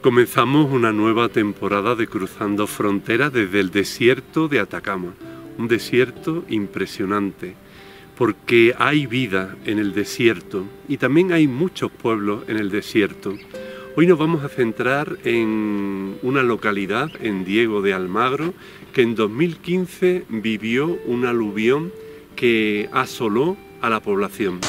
Comenzamos una nueva temporada de Cruzando Fronteras desde el desierto de Atacama, un desierto impresionante, porque hay vida en el desierto y también hay muchos pueblos en el desierto. Hoy nos vamos a centrar en una localidad, en Diego de Almagro, que en 2015 vivió un aluvión que asoló a la población.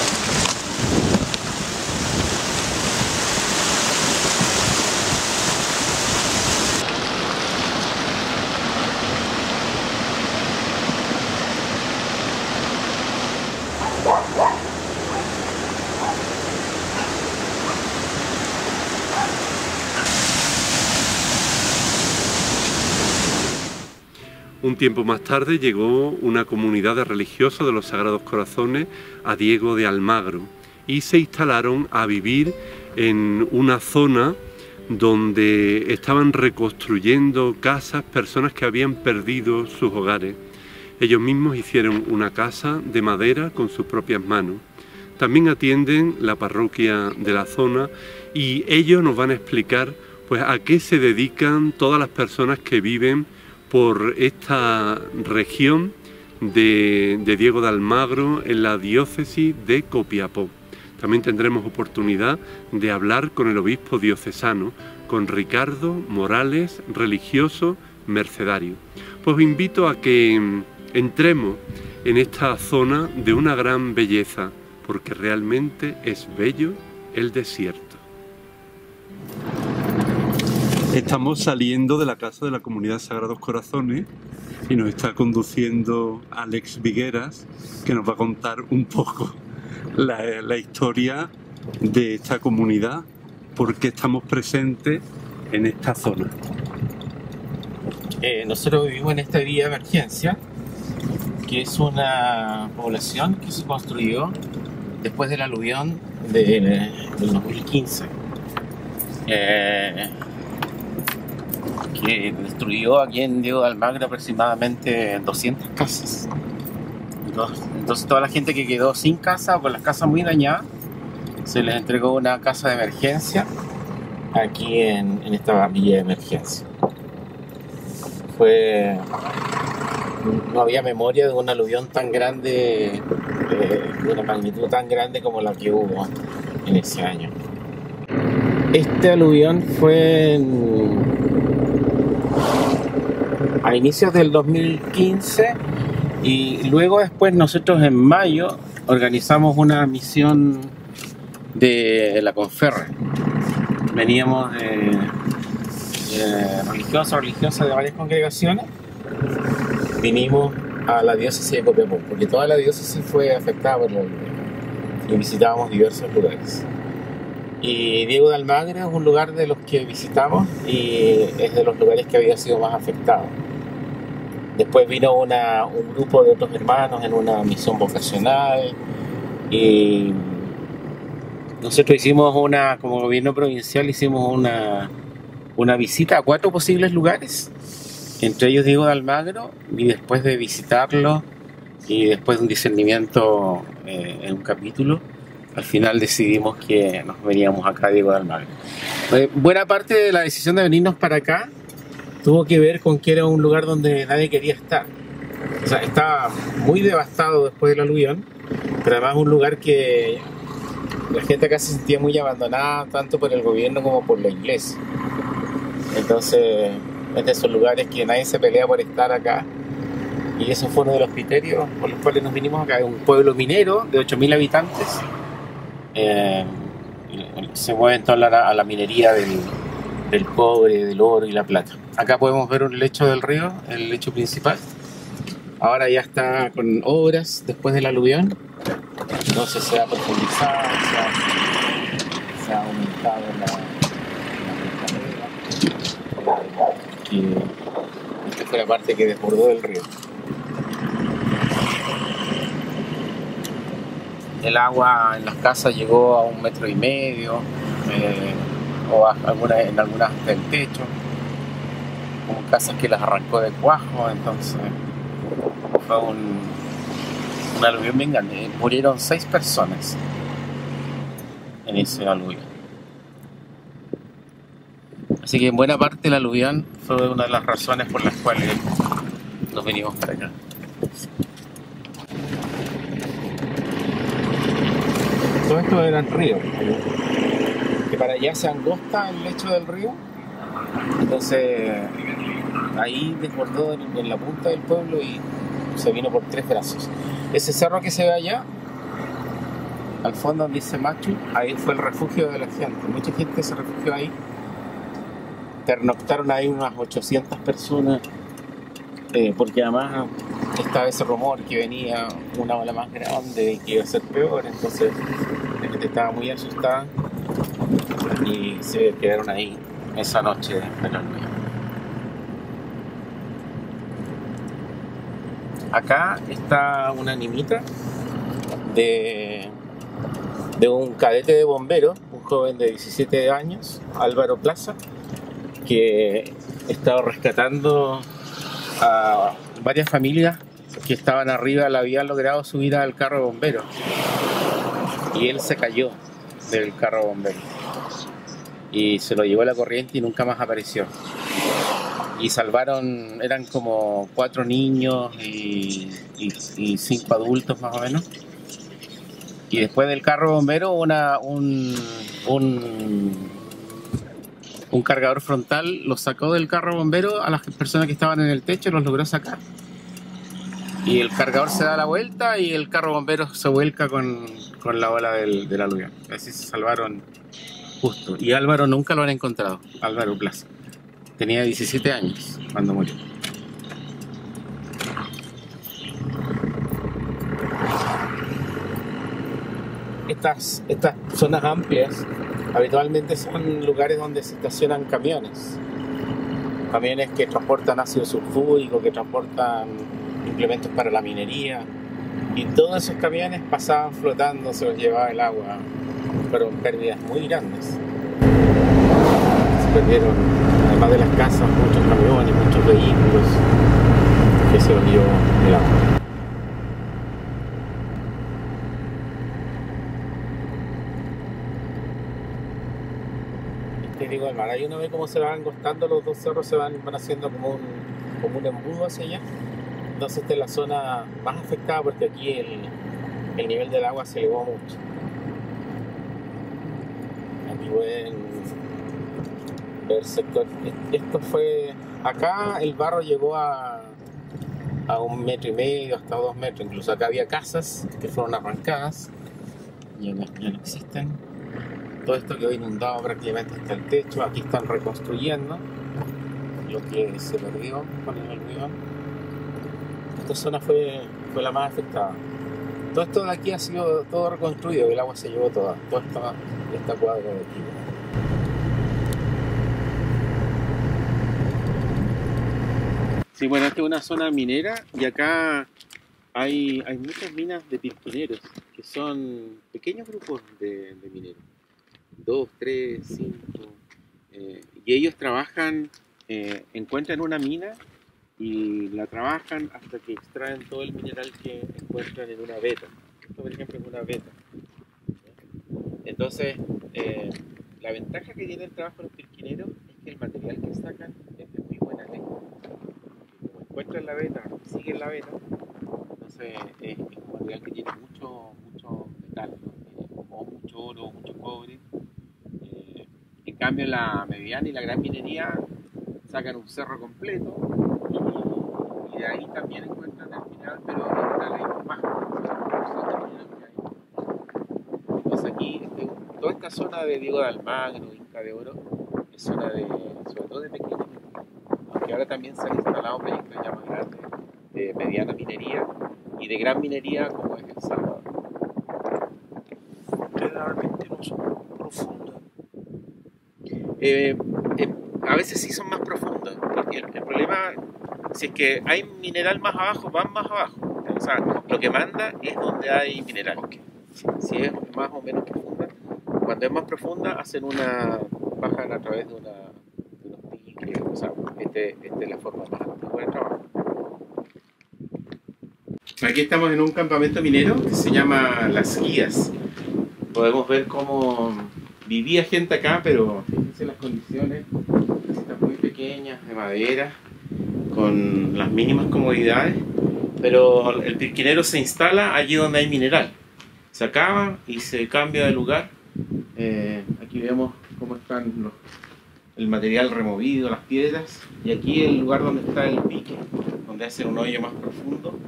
Un tiempo más tarde llegó una comunidad de religiosos de los Sagrados Corazones a Diego de Almagro y se instalaron a vivir en una zona donde estaban reconstruyendo casas, personas que habían perdido sus hogares. Ellos mismos hicieron una casa de madera con sus propias manos. También atienden la parroquia de la zona y ellos nos van a explicar pues a qué se dedican todas las personas que viven por esta región de Diego de Almagro en la diócesis de Copiapó. También tendremos oportunidad de hablar con el obispo diocesano, con Ricardo Morales, religioso mercedario. Pues os invito a que entremos en esta zona de una gran belleza, porque realmente es bello el desierto. Estamos saliendo de la casa de la Comunidad Sagrados Corazones y nos está conduciendo Alex Vigueras, que nos va a contar un poco la historia de esta comunidad, por qué estamos presentes en esta zona. Nosotros vivimos en esta vía de emergencia, que es una población que se construyó después del aluvión del 2015. Que destruyó aquí en Diego de Almagro aproximadamente 200 casas. Entonces toda la gente que quedó sin casa o con las casas muy dañadas, se les entregó una casa de emergencia aquí en esta villa de emergencia. No había memoria de un aluvión tan grande, de una magnitud tan grande como la que hubo en ese año. Este aluvión fue a inicios del 2015 y luego después nosotros en mayo organizamos una misión de la Conferre. Veníamos de religiosas de varias congregaciones, vinimos a la diócesis de Copiapó, porque toda la diócesis fue afectada por la lluvia y visitábamos diversos lugares. Y Diego de Almagro es un lugar de los que visitamos y es de los lugares que había sido más afectado. Después vino un grupo de otros hermanos en una misión vocacional y nosotros hicimos como gobierno provincial, hicimos una visita a 4 posibles lugares, entre ellos Diego de Almagro, y después de visitarlo y después de un discernimiento en un capítulo, al final decidimos que nos veníamos acá a Diego de Almagro. Buena parte de la decisión de venirnos para acá tuvo que ver con que era un lugar donde nadie quería estar. O sea, estaba muy devastado después del aluvión, pero además un lugar que la gente acá se sentía muy abandonada, tanto por el gobierno como por la iglesia. Entonces, es de esos lugares que nadie se pelea por estar acá. Y eso fue uno de los criterios por los cuales nos vinimos acá. Es un pueblo minero de 8.000 habitantes. Se mueven toda a la minería del cobre, del oro y la plata. Acá podemos ver un lecho del río, el lecho principal. Ahora ya está con obras después del aluvión. Entonces se ha profundizado, se ha aumentado la carrera. Esta fue la parte que desbordó del río. El agua en las casas llegó a 1,5 metros, o en algunas del techo. Hubo casas que las arrancó de cuajo, entonces fue un aluvión bien grande. Murieron 6 personas en ese aluvión. Así que en buena parte el aluvión fue una de las razones por las cuales nos venimos para acá. Todo esto era el río, que para allá se angosta el lecho del río, entonces ahí desbordó en la punta del pueblo y se vino por 3 brazos. Ese cerro que se ve allá, al fondo donde dice Machu, ahí fue el refugio de la gente. Mucha gente se refugió ahí. Pernoctaron ahí unas 800 personas, porque además estaba ese rumor que venía una ola más grande y que iba a ser peor, entonces la gente estaba muy asustada y se quedaron ahí esa noche de verano. Acá está una nimita de un cadete de bomberos, un joven de 17 años, Álvaro Plaza, que estaba rescatando a varias familias que estaban arriba, le habían logrado subir al carro de bomberos y él se cayó del carro de bomberos y se lo llevó a la corriente y nunca más apareció. Y salvaron, eran como 4 niños y 5 adultos más o menos. Y después del carro de bomberos un cargador frontal los sacó del carro de bomberos a las personas que estaban en el techo, los logró sacar. Y el cargador se da la vuelta y el carro de bomberos se vuelca con la ola del aluvión. Así se salvaron justo. Y Álvaro nunca lo han encontrado, Álvaro Plaza. Tenía 17 años cuando murió. Estas zonas amplias habitualmente son lugares donde se estacionan camiones. Camiones que transportan ácido sulfúrico, que transportan implementos para la minería. Y todos esos camiones pasaban flotando, se los llevaba el agua. Fueron pérdidas muy grandes. Se perdieron, además de las casas, muchos camiones, muchos vehículos que se los llevó el agua. Digo, el mar, ahí uno ve cómo se van angostando los 2 cerros, se van haciendo como un embudo hacia allá. Entonces esta es la zona más afectada porque aquí el nivel del agua se elevó mucho. Aquí pueden ver sector. Esto fue, acá el barro llegó a 1,5 metros, hasta 2 metros. Incluso acá había casas que fueron arrancadas, ya no existen. Todo esto quedó inundado prácticamente hasta el techo. Aquí están reconstruyendo lo que se perdió con el aluvión. Esta zona fue la más afectada. Todo esto de aquí ha sido todo reconstruido, el agua se llevó toda esta cuadra de aquí. Sí, bueno, esta es una zona minera y acá hay muchas minas de pirquineros, que son pequeños grupos de mineros. 2, 3, 5, y ellos trabajan, encuentran una mina y la trabajan hasta que extraen todo el mineral que encuentran en una veta. Esto, por ejemplo, es una veta. Entonces, la ventaja que tiene el trabajo de los pirquineros es que el material que sacan es de muy buena calidad. Como encuentran la veta, siguen la veta, entonces es un material que tiene mucho metal, o mucho oro, mucho cobre. En cambio, la mediana y la gran minería sacan un cerro completo y de ahí también encuentran el mineral, pero está la más bajo. Entonces aquí, toda esta zona de Diego de Almagro, Inca de Oro, es zona sobre todo de pequeña minería, aunque ahora también se han instalado proyectos ya más grandes de mediana minería y de gran minería como es El Salvador. Generalmente no son profundas. A veces sí son más profundas, porque el problema, si es que hay mineral más abajo, van más abajo. O sea, lo que manda es donde hay mineral. Si es más o menos profunda, cuando es más profunda bajan a través de unos diques. O sea, esta es la forma más antigua de trabajo. Aquí estamos en un campamento minero que se llama Las Guías. Podemos ver cómo vivía gente acá, pero fíjense las condiciones pequeñas, de madera, con las mínimas comodidades, pero el pirquinero se instala allí donde hay mineral. Se acaba y se cambia de lugar. Aquí vemos cómo están el material removido, las piedras, y aquí el lugar donde está el pique, donde hace un hoyo más profundo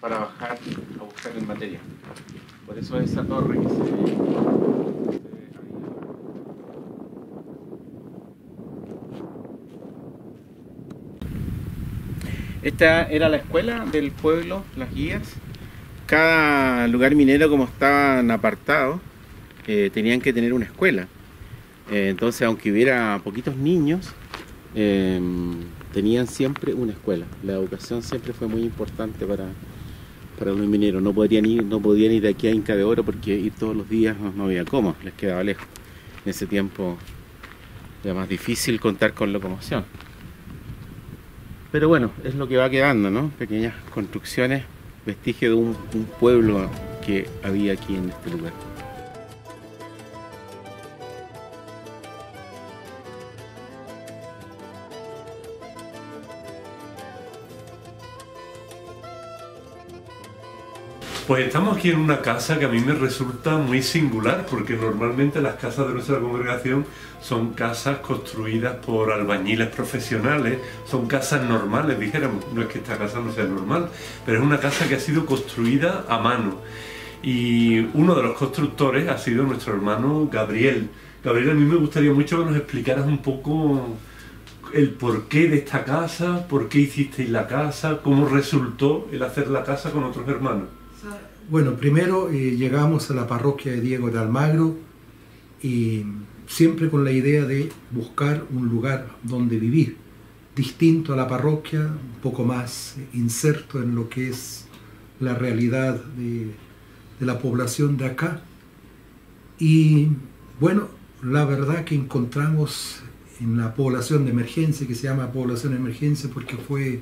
para bajar a buscar el material. Por eso esa torre que se ve ahí. Esta era la escuela del pueblo, las guías. Cada lugar minero, como estaban apartados, tenían que tener una escuela. Entonces, aunque hubiera poquitos niños, tenían siempre una escuela. La educación siempre fue muy importante para los mineros. No podían ir de aquí a Inca de Oro porque ir todos los días no había cómo, les quedaba lejos. En ese tiempo era más difícil contar con locomoción. Pero bueno, es lo que va quedando, ¿no? Pequeñas construcciones, vestigio de un pueblo que había aquí en este lugar. Pues estamos aquí en una casa que a mí me resulta muy singular, porque normalmente las casas de nuestra congregación son casas construidas por albañiles profesionales, son casas normales, dijéramos. No es que esta casa no sea normal, pero es una casa que ha sido construida a mano. Y uno de los constructores ha sido nuestro hermano Gabriel. Gabriel, a mí me gustaría mucho que nos explicaras un poco el porqué de esta casa, por qué hicisteis la casa, cómo resultó el hacer la casa con otros hermanos. Bueno, primero llegamos a la parroquia de Diego de Almagro y siempre con la idea de buscar un lugar donde vivir, distinto a la parroquia, un poco más inserto en lo que es la realidad de la población de acá. Y bueno, la verdad que encontramos en la población de emergencia, que se llama población de emergencia porque fue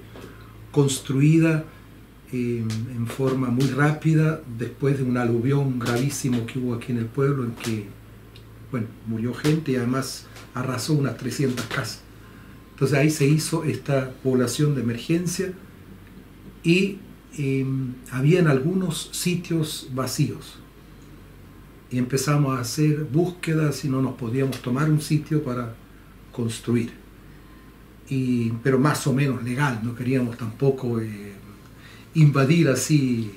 construida en forma muy rápida después de un aluvión gravísimo que hubo aquí en el pueblo, en que bueno, murió gente y además arrasó unas 300 casas. Entonces ahí se hizo esta población de emergencia y habían algunos sitios vacíos y empezamos a hacer búsquedas si no nos podíamos tomar un sitio para construir, pero más o menos legal, no queríamos tampoco invadir así,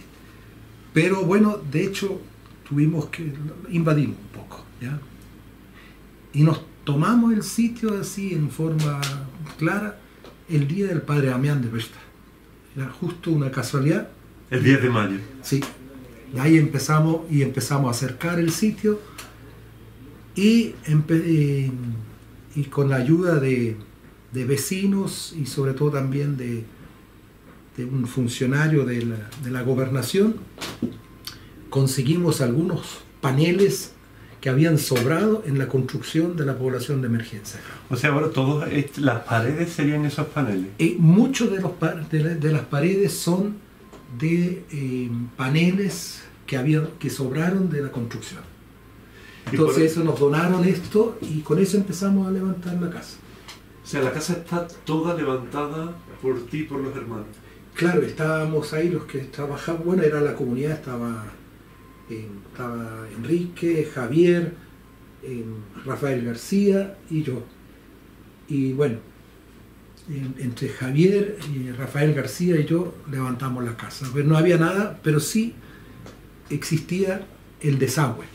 pero bueno, de hecho tuvimos que invadir un poco, ¿ya? Y nos tomamos el sitio así en forma clara el día del Padre Damián de Vesta. Era justo una casualidad. El 10 de mayo. Sí, y ahí empezamos a acercar el sitio y con la ayuda de vecinos y sobre todo también de un funcionario de la gobernación, conseguimos algunos paneles que habían sobrado en la construcción de la población de emergencia. O sea, ahora todas las paredes serían esos paneles. Muchos de las paredes son de paneles que sobraron de la construcción. Entonces eso nos donaron esto y con eso empezamos a levantar la casa. O sea, la casa está toda levantada por ti y por los hermanos. Claro, estábamos ahí los que trabajaban, bueno, era la comunidad, estaba Enrique, Javier, Rafael García y yo. Y bueno, entre Javier y Rafael García y yo levantamos la casa. Pero no había nada, pero sí existía el desagüe.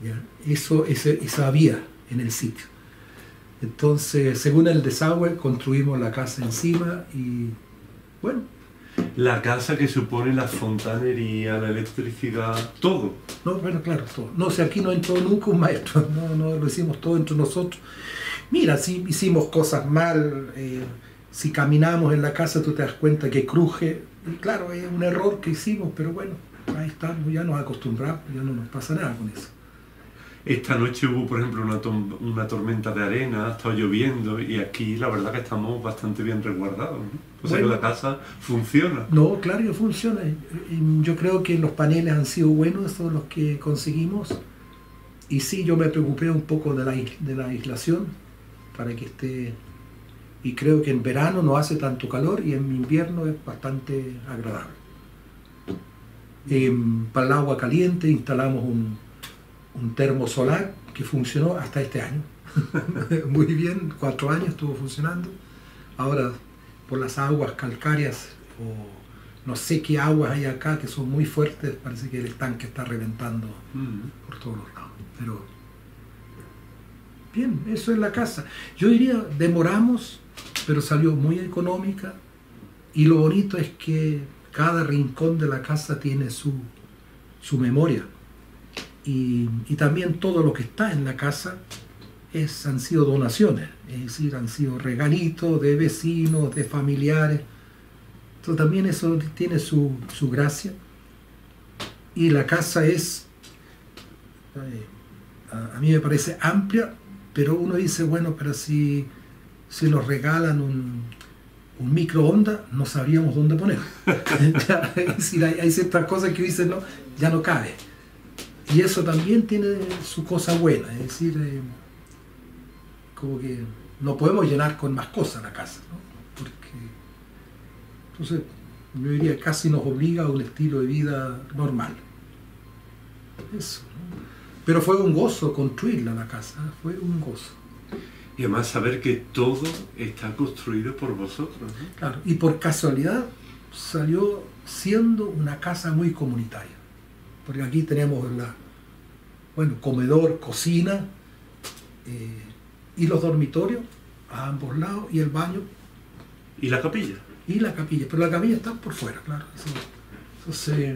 ¿Ya? Eso había en el sitio. Entonces, según el desagüe, construimos la casa encima y bueno. La casa que supone la fontanería, la electricidad, todo. No, bueno, claro, todo. No, si aquí no entró nunca un maestro, no lo hicimos todo entre nosotros. Mira, si hicimos cosas mal, si caminamos en la casa tú te das cuenta que cruje. Y claro, es un error que hicimos, pero bueno, ahí estamos, ya nos acostumbramos, ya no nos pasa nada con eso. Esta noche hubo, por ejemplo, una tormenta de arena, ha estado lloviendo y aquí la verdad que estamos bastante bien resguardados, ¿no? O sea, bueno, que la casa funciona. No, claro que funciona. Yo creo que los paneles han sido buenos, esos los que conseguimos. Y sí, yo me preocupé un poco de la aislación para que esté y creo que en verano no hace tanto calor y en invierno es bastante agradable. Para el agua caliente instalamos un termo solar que funcionó hasta este año. Muy bien, 4 años estuvo funcionando. Ahora, por las aguas calcáreas, o no sé qué aguas hay acá que son muy fuertes, parece que el tanque está reventando por todos los lados. Pero, bien, eso es la casa. Yo diría, demoramos, pero salió muy económica. Y lo bonito es que cada rincón de la casa tiene su memoria. Y también todo lo que está en la casa han sido donaciones, es decir, han sido regalitos de vecinos, de familiares. Entonces también eso tiene su gracia. Y la casa es, a mí me parece amplia, pero uno dice, bueno, pero si nos regalan un microondas, no sabríamos dónde poner. Es decir, hay ciertas cosas que dicen, no, ya no cabe. Y eso también tiene su cosa buena, es decir, como que no podemos llenar con más cosas la casa, ¿no? Porque entonces yo diría casi nos obliga a un estilo de vida normal. Eso, ¿no? Pero fue un gozo construirla la casa, fue un gozo. Y además saber que todo está construido por vosotros, ¿no? Claro, y por casualidad salió siendo una casa muy comunitaria. Porque aquí tenemos comedor, cocina, y los dormitorios a ambos lados, y el baño. ¿Y la capilla? Y la capilla, pero la capilla está por fuera, claro. Entonces,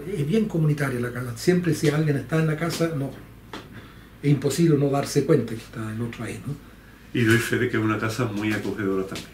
es bien comunitaria la casa. Siempre si alguien está en la casa, no, es imposible no darse cuenta que está el otro ahí, ¿no? Y doy fe de que es una casa muy acogedora también.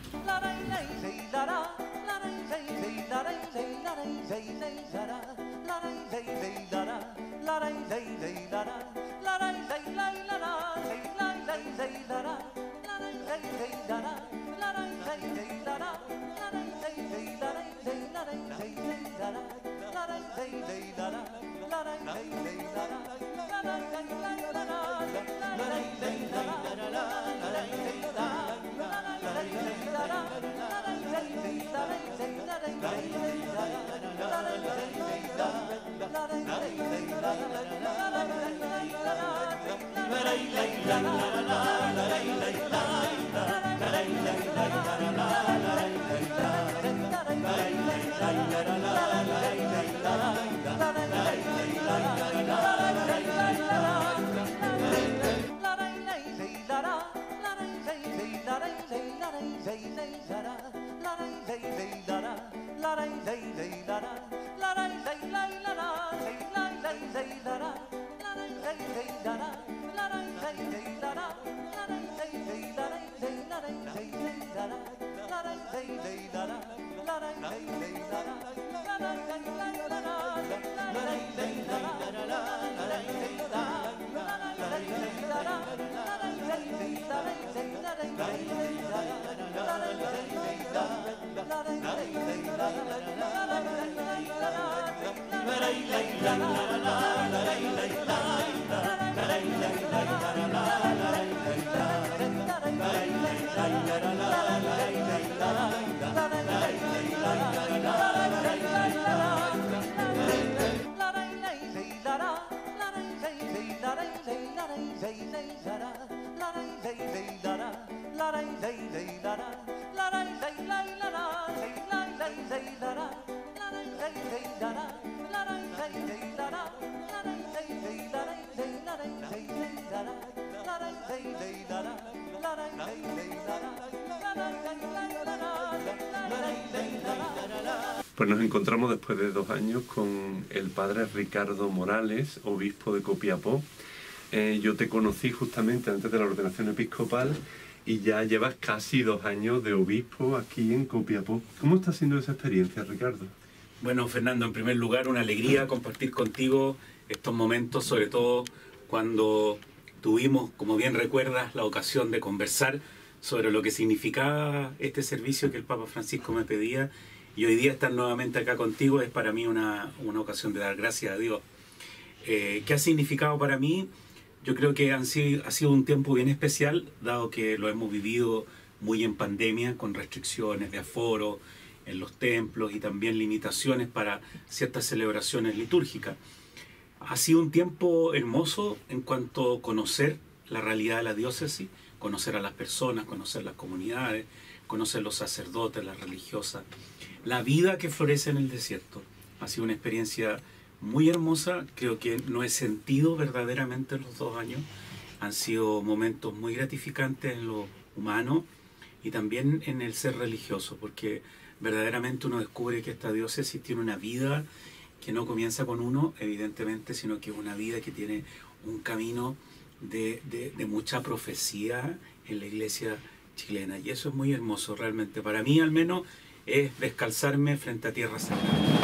Pues nos encontramos después de 2 años con el padre Ricardo Morales, obispo de Copiapó. Yo te conocí justamente antes de la ordenación episcopal y ya llevas casi 2 años de obispo aquí en Copiapó. ¿Cómo está siendo esa experiencia, Ricardo? Bueno, Fernando, en primer lugar, una alegría compartir contigo estos momentos, sobre todo cuando tuvimos, como bien recuerdas, la ocasión de conversar sobre lo que significaba este servicio que el Papa Francisco me pedía. Y hoy día estar nuevamente acá contigo es para mí una ocasión de dar gracias a Dios. ¿Qué ha significado para mí? Yo creo que ha sido un tiempo bien especial, dado que lo hemos vivido muy en pandemia, con restricciones de aforo en los templos y también limitaciones para ciertas celebraciones litúrgicas. Ha sido un tiempo hermoso en cuanto a conocer la realidad de la diócesis, conocer a las personas, conocer las comunidades, conocer los sacerdotes, las religiosas, la vida que florece en el desierto. Ha sido una experiencia muy hermosa, creo que no he sentido verdaderamente los 2 años. Han sido momentos muy gratificantes en lo humano y también en el ser religioso, porque verdaderamente uno descubre que esta diócesis tiene una vida que no comienza con uno, evidentemente, sino que es una vida que tiene un camino de mucha profecía en la iglesia chilena. Y eso es muy hermoso, realmente. Para mí, al menos, es descalzarme frente a tierra sagrada.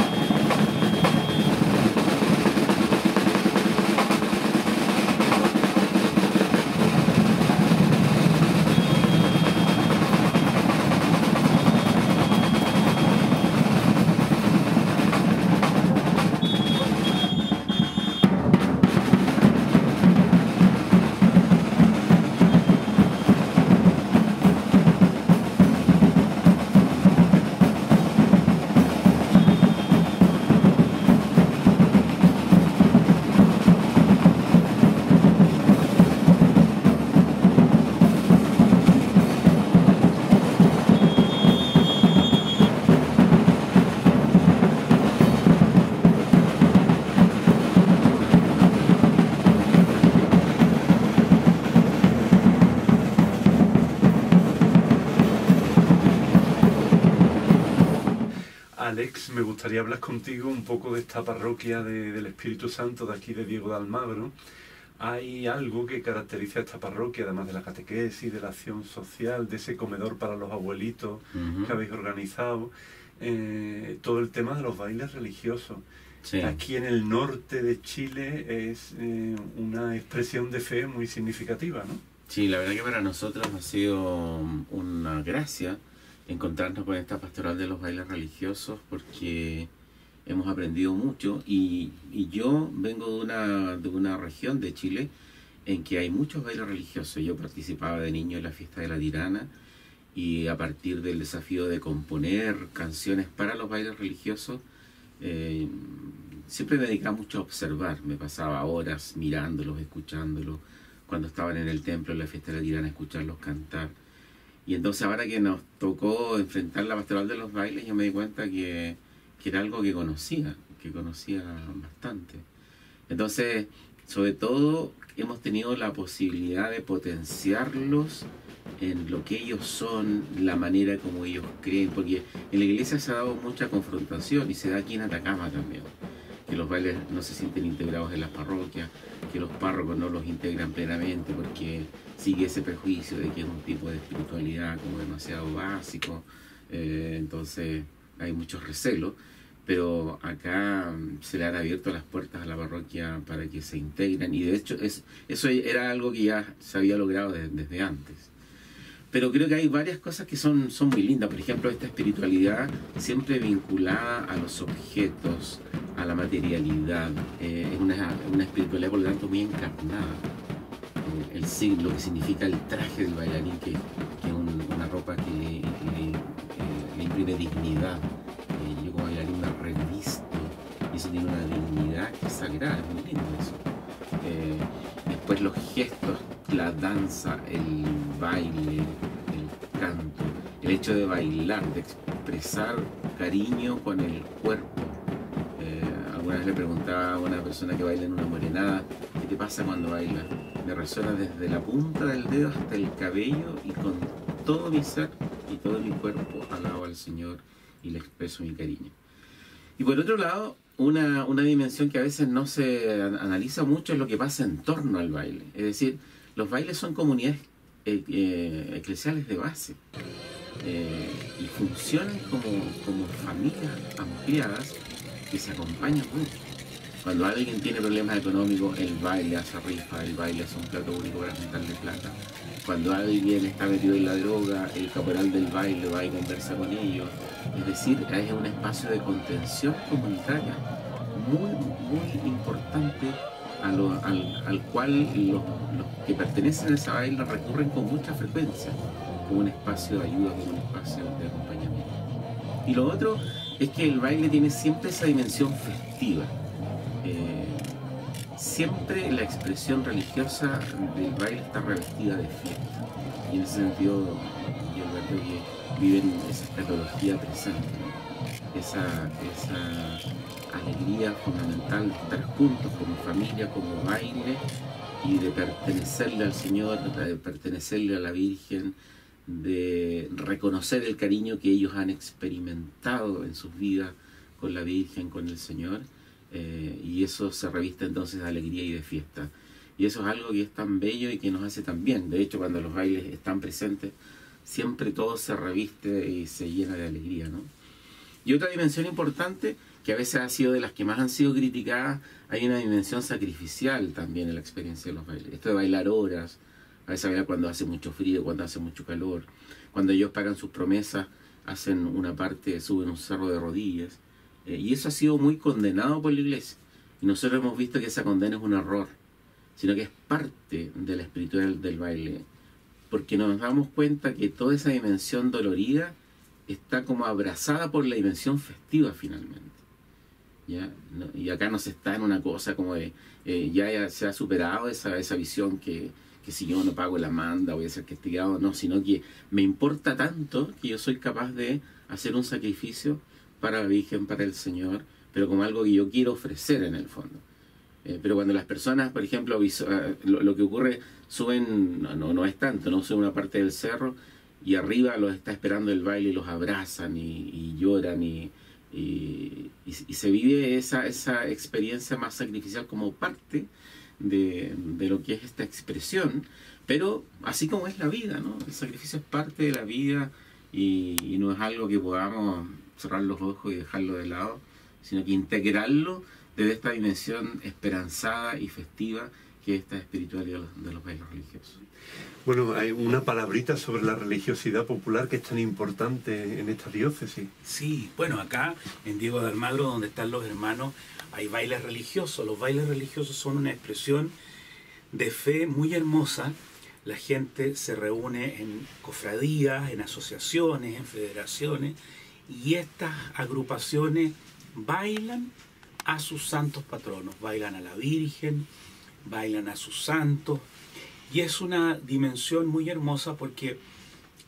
Alex, me gustaría hablar contigo un poco de esta parroquia del Espíritu Santo de aquí de Diego de Almagro. Hay algo que caracteriza a esta parroquia, además de la catequesis, de la acción social, de ese comedor para los abuelitos que habéis organizado, todo el tema de los bailes religiosos. Sí. Aquí en el norte de Chile es una expresión de fe muy significativa, ¿no? Sí, la verdad que para nosotros ha sido una gracia encontrarnos con esta pastoral de los bailes religiosos, porque hemos aprendido mucho y yo vengo de una región de Chile en que hay muchos bailes religiosos. Yo participaba de niño en la fiesta de la Tirana y a partir del desafío de componer canciones para los bailes religiosos siempre me dedicaba mucho a observar. Me pasaba horas mirándolos, escuchándolos, cuando estaban en el templo en la fiesta de la Tirana, escucharlos cantar. Y entonces ahora que nos tocó enfrentar la pastoral de los bailes, yo me di cuenta que era algo que conocía bastante. Entonces, sobre todo, hemos tenido la posibilidad de potenciarlos en lo que ellos son, la manera como ellos creen, porque en la iglesia se ha dado mucha confrontación y se da aquí en Atacama también, que los bailes no se sienten integrados en las parroquias, que los párrocos no los integran plenamente porque sigue ese prejuicio de que es un tipo de espiritualidad como demasiado básico, entonces hay muchos recelos, pero acá se le han abierto las puertas a la parroquia para que se integren, y de hecho eso era algo que ya se había logrado desde antes. Pero creo que hay varias cosas que son muy lindas. Por ejemplo, esta espiritualidad siempre vinculada a los objetos, a la materialidad. Es una espiritualidad, por lo tanto, muy encarnada. Lo que significa el traje del bailarín, que es una ropa que le imprime dignidad. Yo como bailarín me revisto y eso tiene una dignidad que es sagrada, es muy lindo eso. Después los gestos, la danza, el baile, el canto, el hecho de bailar, de expresar cariño con el cuerpo. Alguna vez le preguntaba a una persona que baila en una morenada, ¿qué te pasa cuando bailas? Me resuena desde la punta del dedo hasta el cabello y con todo mi ser y todo mi cuerpo alabo al Señor y le expreso mi cariño. Y por otro lado, una dimensión que a veces no se analiza mucho es lo que pasa en torno al baile. Es decir, los bailes son comunidades eclesiales de base y funcionan como familias ampliadas que se acompañan mucho. Cuando alguien tiene problemas económicos, el baile hace rifa, el baile hace un plato único para juntarle plata. Cuando alguien está metido en la droga, el caporal del baile va y conversa con ellos. Es decir, es un espacio de contención comunitaria muy, muy importante al cual los que pertenecen a esa baila recurren con mucha frecuencia, como un espacio de ayuda, como un espacio de acompañamiento. Y lo otro es que el baile tiene siempre esa dimensión festiva. Siempre la expresión religiosa del baile está revestida de fiesta. Y en ese sentido, yo creo que viven esa escatología presente, ¿no? Esa alegría fundamental de estar juntos como familia, como baile, y de pertenecerle al Señor, de pertenecerle a la Virgen, de reconocer el cariño que ellos han experimentado en sus vidas con la Virgen, con el Señor, y eso se reviste entonces de alegría y de fiesta. Y eso es algo que es tan bello y que nos hace tan bien. De hecho, cuando los bailes están presentes, siempre todo se reviste y se llena de alegría, ¿no? Y otra dimensión importante, que a veces ha sido de las que más han sido criticadas, hay una dimensión sacrificial también en la experiencia de los bailes. Esto de bailar horas, a veces bailar cuando hace mucho frío, cuando hace mucho calor, cuando ellos pagan sus promesas, hacen una parte, suben un cerro de rodillas, y eso ha sido muy condenado por la Iglesia. Y nosotros hemos visto que esa condena es un error, sino que es parte de la espiritualidad del baile, porque nos damos cuenta que toda esa dimensión dolorida está como abrazada por la dimensión festiva finalmente. ¿Ya? Y acá no se está en una cosa como de, ya se ha superado esa visión que si yo no pago la manda voy a ser castigado, no, sino que me importa tanto que yo soy capaz de hacer un sacrificio para la Virgen, para el Señor, pero como algo que yo quiero ofrecer en el fondo. Pero cuando las personas, por ejemplo, lo que ocurre, suben, no es tanto, no suben una parte del cerro y arriba los está esperando el baile y los abrazan y lloran y se vive esa experiencia más sacrificial como parte de lo que es esta expresión, pero así como es la vida, ¿no? El sacrificio es parte de la vida y no es algo que podamos cerrar los ojos y dejarlo de lado, sino que integrarlo desde esta dimensión esperanzada y festiva que es esta espiritualidad de los bailes religiosos. Bueno, hay una palabrita sobre la religiosidad popular que es tan importante en esta diócesis. Sí, bueno, acá en Diego de Almagro, donde están los hermanos, hay bailes religiosos. Los bailes religiosos son una expresión de fe muy hermosa. La gente se reúne en cofradías, en asociaciones, en federaciones, y estas agrupaciones bailan a sus santos patronos, bailan a la Virgen, bailan a sus santos, y es una dimensión muy hermosa porque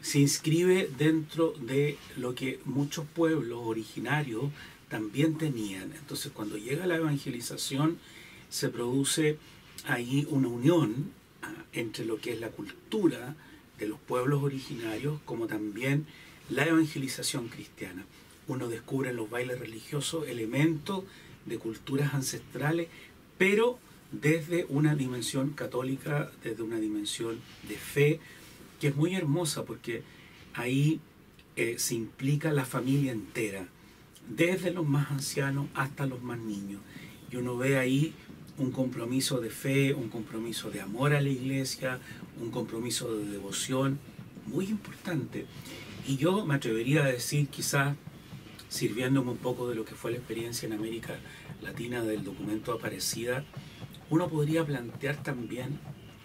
se inscribe dentro de lo que muchos pueblos originarios también tenían. Entonces, cuando llega la evangelización, se produce ahí una unión entre lo que es la cultura de los pueblos originarios, como también la evangelización cristiana. Uno descubre en los bailes religiosos elementos de culturas ancestrales, pero desde una dimensión católica, desde una dimensión de fe, que es muy hermosa porque ahí se implica la familia entera, desde los más ancianos hasta los más niños. Y uno ve ahí un compromiso de fe, un compromiso de amor a la iglesia, un compromiso de devoción muy importante. Y yo me atrevería a decir, quizás sirviéndome un poco de lo que fue la experiencia en América Latina del documento Aparecida, uno podría plantear también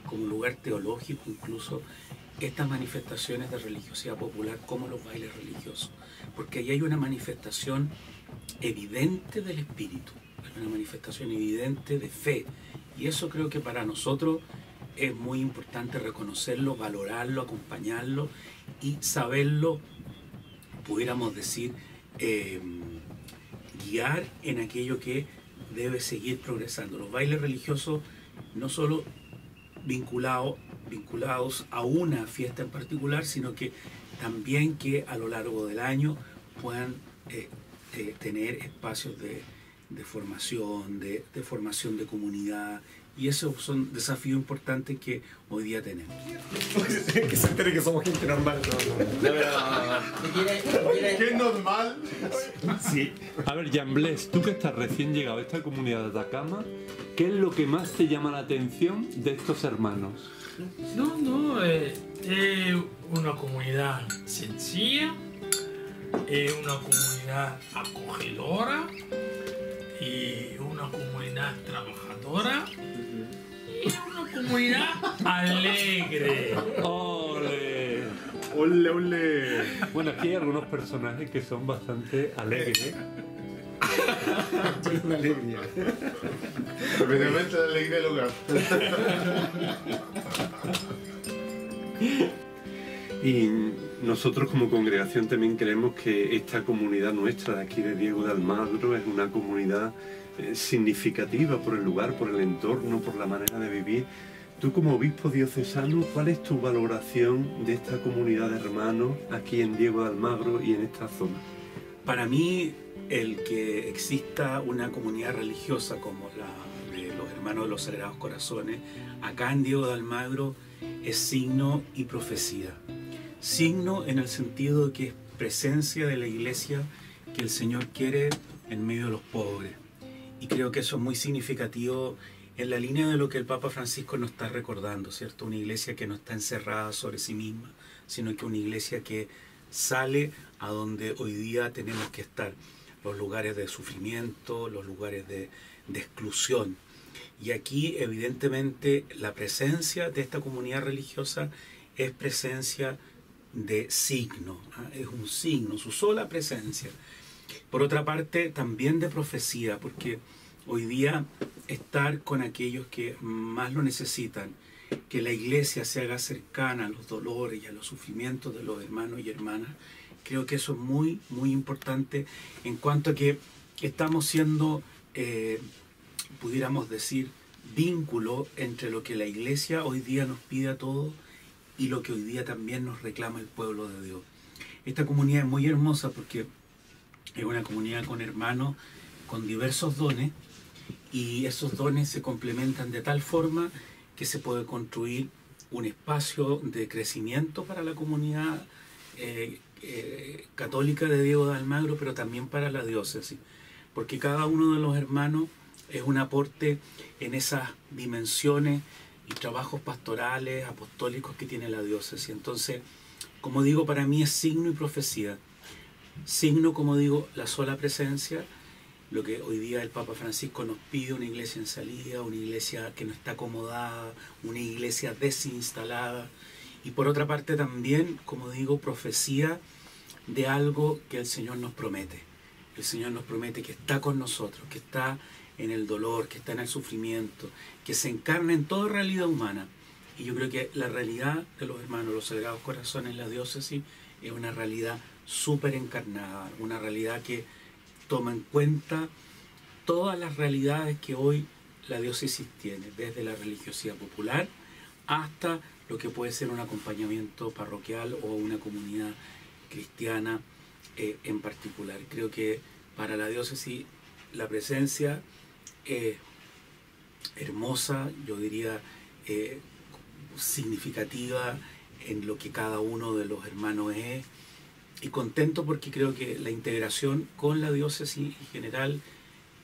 como lugar teológico incluso estas manifestaciones de religiosidad popular como los bailes religiosos, porque ahí hay una manifestación evidente del espíritu, una manifestación evidente de fe, y eso creo que para nosotros es muy importante reconocerlo, valorarlo, acompañarlo y saberlo, pudiéramos decir, guiar en aquello que debe seguir progresando. Los bailes religiosos no solo vinculados a una fiesta en particular, sino que también que a lo largo del año puedan tener espacios de formación, de formación de comunidad, y esos son desafíos importantes que hoy día tenemos. Que se entere que somos gente normal. ¿Qué es normal? Sí. A ver, Jean-Blaise, tú que estás recién llegado a esta comunidad de Atacama, ¿qué es lo que más te llama la atención de estos hermanos? Es una comunidad sencilla, es una comunidad acogedora y una una comunidad trabajadora y una comunidad alegre. ¡Ole! ¡Ole, ole! Bueno, aquí hay algunos personajes que son bastante alegres. Una alegría. Especialmente la alegría del hogar. Y nosotros como congregación también creemos que esta comunidad nuestra de aquí de Diego de Almagro es una comunidad significativa por el lugar, por el entorno, por la manera de vivir. Tú como obispo diocesano, ¿cuál es tu valoración de esta comunidad de hermanos aquí en Diego de Almagro y en esta zona? Para mí, el que exista una comunidad religiosa como la de los hermanos de los Sagrados Corazones, acá en Diego de Almagro, es signo y profecía. Signo en el sentido de que es presencia de la iglesia que el Señor quiere en medio de los pobres. Y creo que eso es muy significativo en la línea de lo que el Papa Francisco nos está recordando, ¿cierto? Una iglesia que no está encerrada sobre sí misma, sino que una iglesia que sale a donde hoy día tenemos que estar, los lugares de sufrimiento, los lugares de exclusión. Y aquí, evidentemente, la presencia de esta comunidad religiosa es presencia de signo, ¿eh? Es un signo, su sola presencia. Por otra parte, también de profecía, porque hoy día estar con aquellos que más lo necesitan, que la iglesia se haga cercana a los dolores y a los sufrimientos de los hermanos y hermanas, creo que eso es muy, muy importante en cuanto a que estamos siendo, pudiéramos decir, vínculo entre lo que la iglesia hoy día nos pide a todos y lo que hoy día también nos reclama el pueblo de Dios. Esta comunidad es muy hermosa porque es una comunidad con hermanos con diversos dones y esos dones se complementan de tal forma que se puede construir un espacio de crecimiento para la comunidad católica de Diego de Almagro, pero también para la diócesis, porque cada uno de los hermanos es un aporte en esas dimensiones y trabajos pastorales, apostólicos que tiene la diócesis. Entonces, como digo, para mí es signo y profecía. Signo, como digo, la sola presencia, lo que hoy día el Papa Francisco nos pide, una iglesia en salida, una iglesia que no está acomodada, una iglesia desinstalada. Y por otra parte también, como digo, profecía de algo que el Señor nos promete. El Señor nos promete que está con nosotros, que está en el dolor, que está en el sufrimiento, que se encarna en toda realidad humana. Y yo creo que la realidad de los hermanos, los Sagrados Corazones en la diócesis, es una realidad súper encarnada, una realidad que toma en cuenta todas las realidades que hoy la diócesis tiene, desde la religiosidad popular hasta lo que puede ser un acompañamiento parroquial o una comunidad cristiana en particular. Creo que para la diócesis la presencia es hermosa, yo diría significativa en lo que cada uno de los hermanos es, y contento porque creo que la integración con la diócesis en general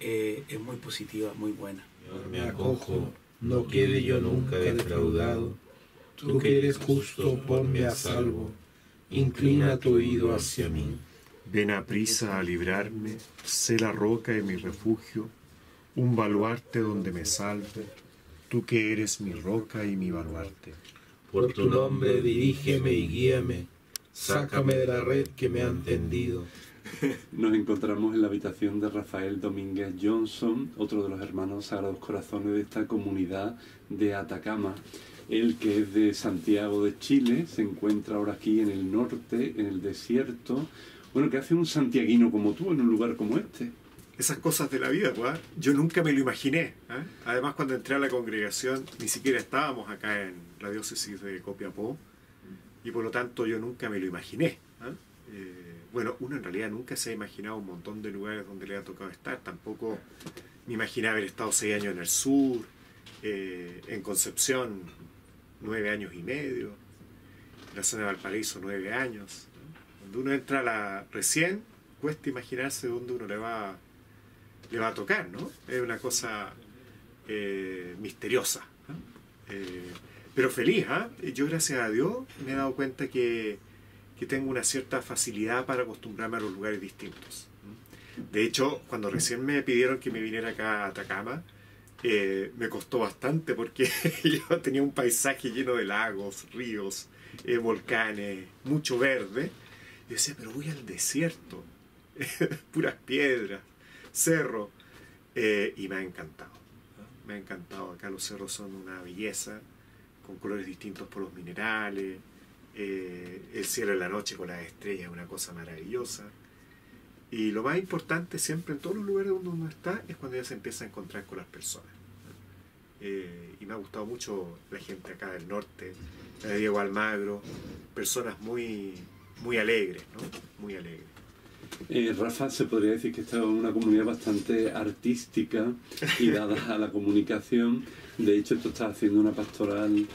es muy positiva, muy buena. Me acojo, no quede yo nunca defraudado. Tú que eres justo, ponme a salvo. Inclina tu oído hacia mí. Ven a prisa a librarme, sé la roca y mi refugio, un baluarte donde me salve, tú que eres mi roca y mi baluarte. Por tu nombre dirígeme y guíame, sácame de la red que me han tendido. Nos encontramos en la habitación de Rafael Domínguez Johnson, otro de los hermanos Sagrados Corazones de esta comunidad de Atacama. Él, que es de Santiago de Chile, se encuentra ahora aquí en el norte, en el desierto. Bueno, ¿qué hace un santiaguino como tú en un lugar como este? Esas cosas de la vida, pues, yo nunca me lo imaginé. ¿Eh? Además, cuando entré a la congregación, ni siquiera estábamos acá en la diócesis de Copiapó, y por lo tanto yo nunca me lo imaginé. Bueno, uno en realidad nunca se ha imaginado un montón de lugares donde le ha tocado estar. Tampoco me imaginé haber estado 6 años en el sur, en Concepción 9 años y medio, en la zona de Valparaíso 9 años. Cuando uno entra recién, cuesta imaginarse dónde uno le va a tocar, ¿no? Es una cosa misteriosa, pero feliz, ¿eh? Yo, gracias a Dios, me he dado cuenta que tengo una cierta facilidad para acostumbrarme a los lugares distintos. De hecho, cuando recién me pidieron que me viniera acá a Atacama, me costó bastante porque yo tenía un paisaje lleno de lagos, ríos, volcanes, mucho verde. Yo decía, pero voy al desierto, puras piedras, cerro, y me ha encantado. Me ha encantado. Acá los cerros son una belleza, con colores distintos por los minerales, el cielo en la noche con las estrellas es una cosa maravillosa. Y lo más importante siempre en todos los lugares donde uno está es cuando ya se empieza a encontrar con las personas. Y me ha gustado mucho la gente acá del norte, la de Diego Almagro, personas muy, muy alegres, ¿no? Muy alegres. Rafa, se podría decir que esta es una comunidad bastante artística y dada a la comunicación. De hecho, tú estás haciendo una pastoral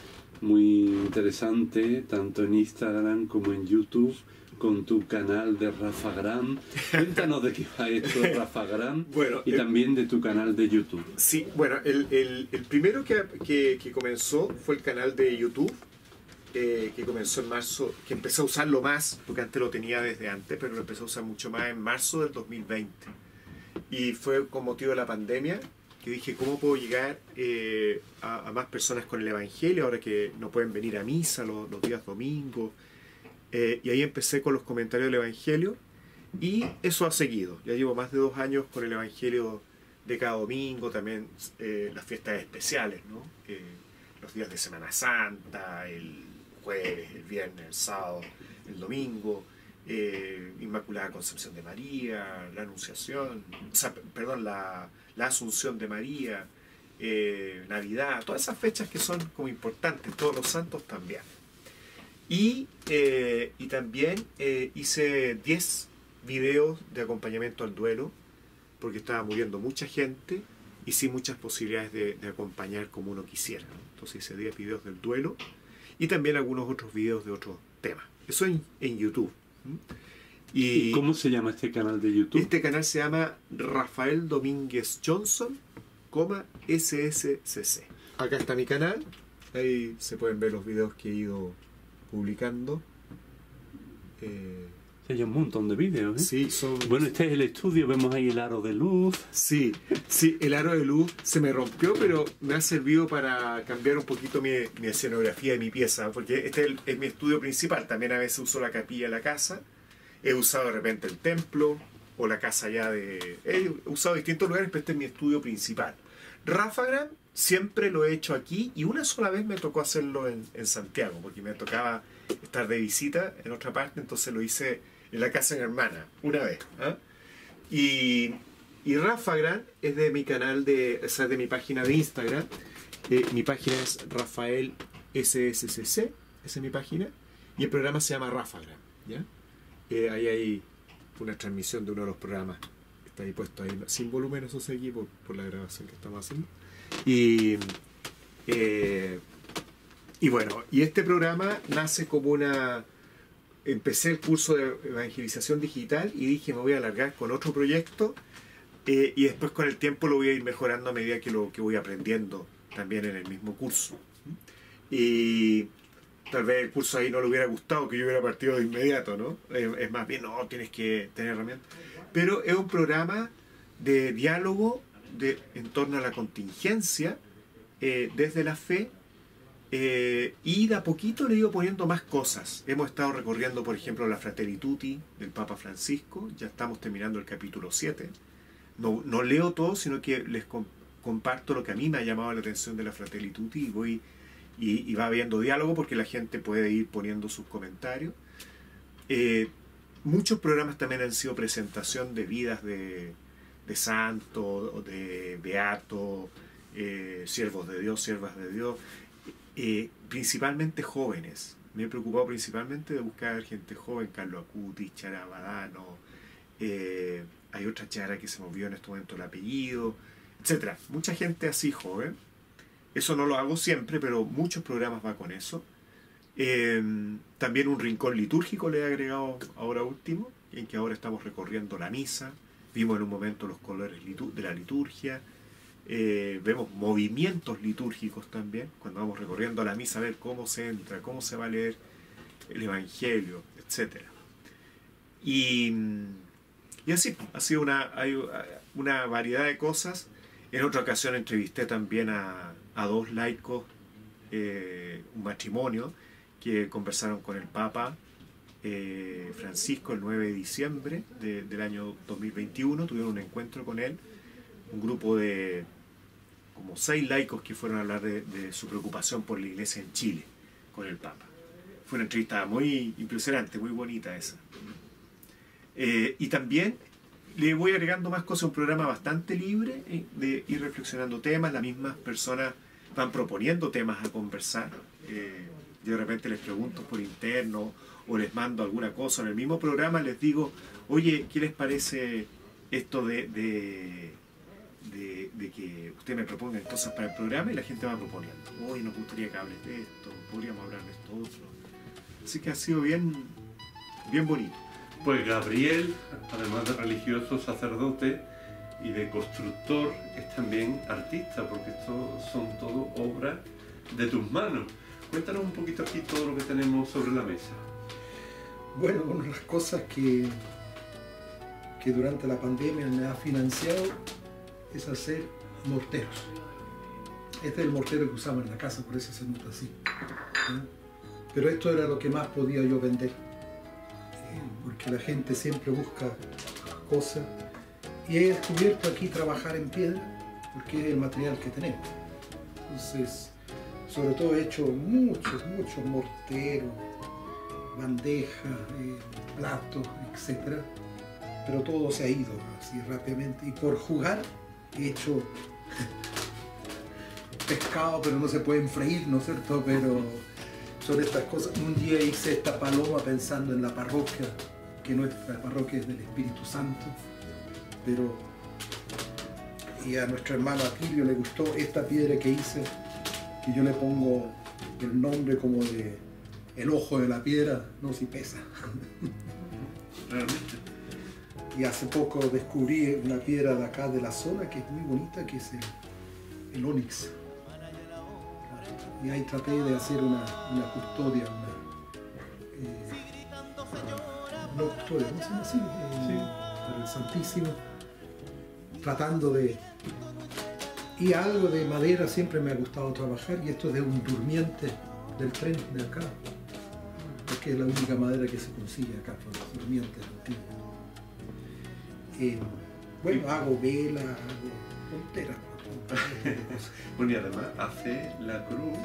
muy interesante, tanto en Instagram como en YouTube, con tu canal de Rafa Gram. Cuéntanos de qué va esto de Rafa Gram, bueno, y también de tu canal de YouTube. Sí, bueno, el primero que comenzó fue el canal de YouTube, que comenzó en marzo, que empecé a usarlo más, porque antes lo tenía desde antes, pero lo empecé a usar mucho más en marzo del 2020. Y fue con motivo de la pandemia que dije, ¿cómo puedo llegar a más personas con el Evangelio ahora que no pueden venir a misa los días domingos? Y ahí empecé con los comentarios del Evangelio, y eso ha seguido. Ya llevo más de 2 años con el Evangelio de cada domingo, también las fiestas especiales, ¿no? Los días de Semana Santa, el jueves, el viernes, el sábado, el domingo, Inmaculada Concepción de María, la Anunciación, la Asunción de María, Navidad, todas esas fechas que son como importantes, todos los santos también. Y también hice 10 videos de acompañamiento al duelo, porque estaba muriendo mucha gente y sin muchas posibilidades de acompañar como uno quisiera, ¿no? Entonces hice 10 videos del duelo y también algunos otros videos de otros temas. Eso en YouTube. ¿Y cómo se llama este canal de YouTube? Este canal se llama Rafael Domínguez Johnson, SSCC. Acá está mi canal. Ahí se pueden ver los videos que he ido publicando. Hay un montón de vídeos, ¿eh? Sí, son... Bueno, este es el estudio, vemos ahí el aro de luz. Sí, el aro de luz se me rompió, pero me ha servido para cambiar un poquito mi escenografía de mi pieza, porque este es mi estudio principal. También a veces uso la capilla de la casa, he usado de repente el templo o la casa ya de... He usado distintos lugares, pero este es mi estudio principal. Rafa Gram siempre lo he hecho aquí, y una sola vez me tocó hacerlo en Santiago, porque me tocaba estar de visita en otra parte, entonces lo hice en la casa de mi hermana, una vez. Y Rafa Gram es de mi canal, o sea, de mi página de Instagram. Mi página es Rafael SSCC, esa es mi página, y el programa se llama Rafa Gram, ¿ya? Ahí hay una transmisión de uno de los programas, está ahí puesto ahí, sin volumen, eso sí, aquí por la grabación que estamos haciendo. Y bueno, y este programa nace como una... Empecé el curso de evangelización digital y dije, me voy a alargar con otro proyecto, y después con el tiempo lo voy a ir mejorando a medida que voy aprendiendo también en el mismo curso. Y tal vez el curso ahí no le hubiera gustado que yo hubiera partido de inmediato, ¿no? Es más bien, no, tienes que tener herramientas. Pero es un programa de diálogo en torno a la contingencia, desde la fe, y de a poquito le he ido poniendo más cosas. Hemos estado recorriendo, por ejemplo, la Fratelli Tutti del Papa Francisco. Ya estamos terminando el capítulo 7. No leo todo, sino que les comparto lo que a mí me ha llamado la atención de la Fratelli Tutti, y va habiendo diálogo porque la gente puede ir poniendo sus comentarios. Muchos programas también han sido presentación de vidas de santos, de beatos, siervos de Dios, siervas de Dios. Principalmente jóvenes. Me he preocupado principalmente de buscar gente joven, Carlos Acutis, Chara Badano, hay otra Chara que se me olvidó en este momento el apellido, etcétera. Mucha gente así joven. Eso no lo hago siempre, pero muchos programas va con eso. También un rincón litúrgico le he agregado ahora último, en que ahora estamos recorriendo la misa. Vimos en un momento los colores de la liturgia. Vemos movimientos litúrgicos también, cuando vamos recorriendo la misa, a ver cómo se entra, cómo se va a leer el Evangelio, etc. Y Y así, ha sido hay una variedad de cosas. En otra ocasión entrevisté también a dos laicos, un matrimonio, que conversaron con el Papa Francisco el 9 de diciembre del año 2021. Tuvieron un encuentro con él, un grupo de como 6 laicos que fueron a hablar de su preocupación por la Iglesia en Chile con el Papa. Fue una entrevista muy impresionante, muy bonita esa. Y también le voy agregando más cosas, un programa bastante libre de ir reflexionando temas. Las mismas personas van proponiendo temas a conversar. Yo de repente les pregunto por interno o les mando alguna cosa. En el mismo programa les digo, oye, ¿qué les parece esto de que ustedes me propongan cosas para el programa? Y la gente va proponiendo. Oye, nos gustaría que hables de esto, podríamos hablar de esto otro. Así que ha sido bien bonito. Pues Gabriel, además de religioso, sacerdote y de constructor, es también artista, porque esto son todo obras de tus manos. Cuéntanos un poquito aquí todo lo que tenemos sobre la mesa. Bueno, una de las cosas que durante la pandemia me ha financiado es hacer morteros. Este es el mortero que usamos en la casa, por eso se nota así. Pero esto era lo que más podía yo vender, porque la gente siempre busca cosas. Y he descubierto aquí trabajar en piedra, porque es el material que tenemos. Entonces, sobre todo he hecho muchos morteros, bandejas, platos, etc. Pero todo se ha ido así rápidamente. Y por jugar he hecho pescado, pero no se pueden freír, ¿no es cierto? Pero sobre estas cosas, un día hice esta paloma pensando en la parroquia, que nuestra parroquia es del Espíritu Santo, pero y a nuestro hermano Atilio le gustó esta piedra que hice, que yo le pongo el nombre como de el ojo de la piedra, no si pesa. Realmente. Y hace poco descubrí una piedra de acá de la zona que es muy bonita, que es el ónix. Y ahí traté de hacer una custodia, no custodia, ¿cómo se llama así? Para el Santísimo, tratando de... Y algo de madera siempre me ha gustado trabajar, y esto de un durmiente del tren de acá, porque es la única madera que se consigue acá, por los durmientes antiguos. Bueno, hago velas, hago tonteras. Bueno, y además hace la cruz,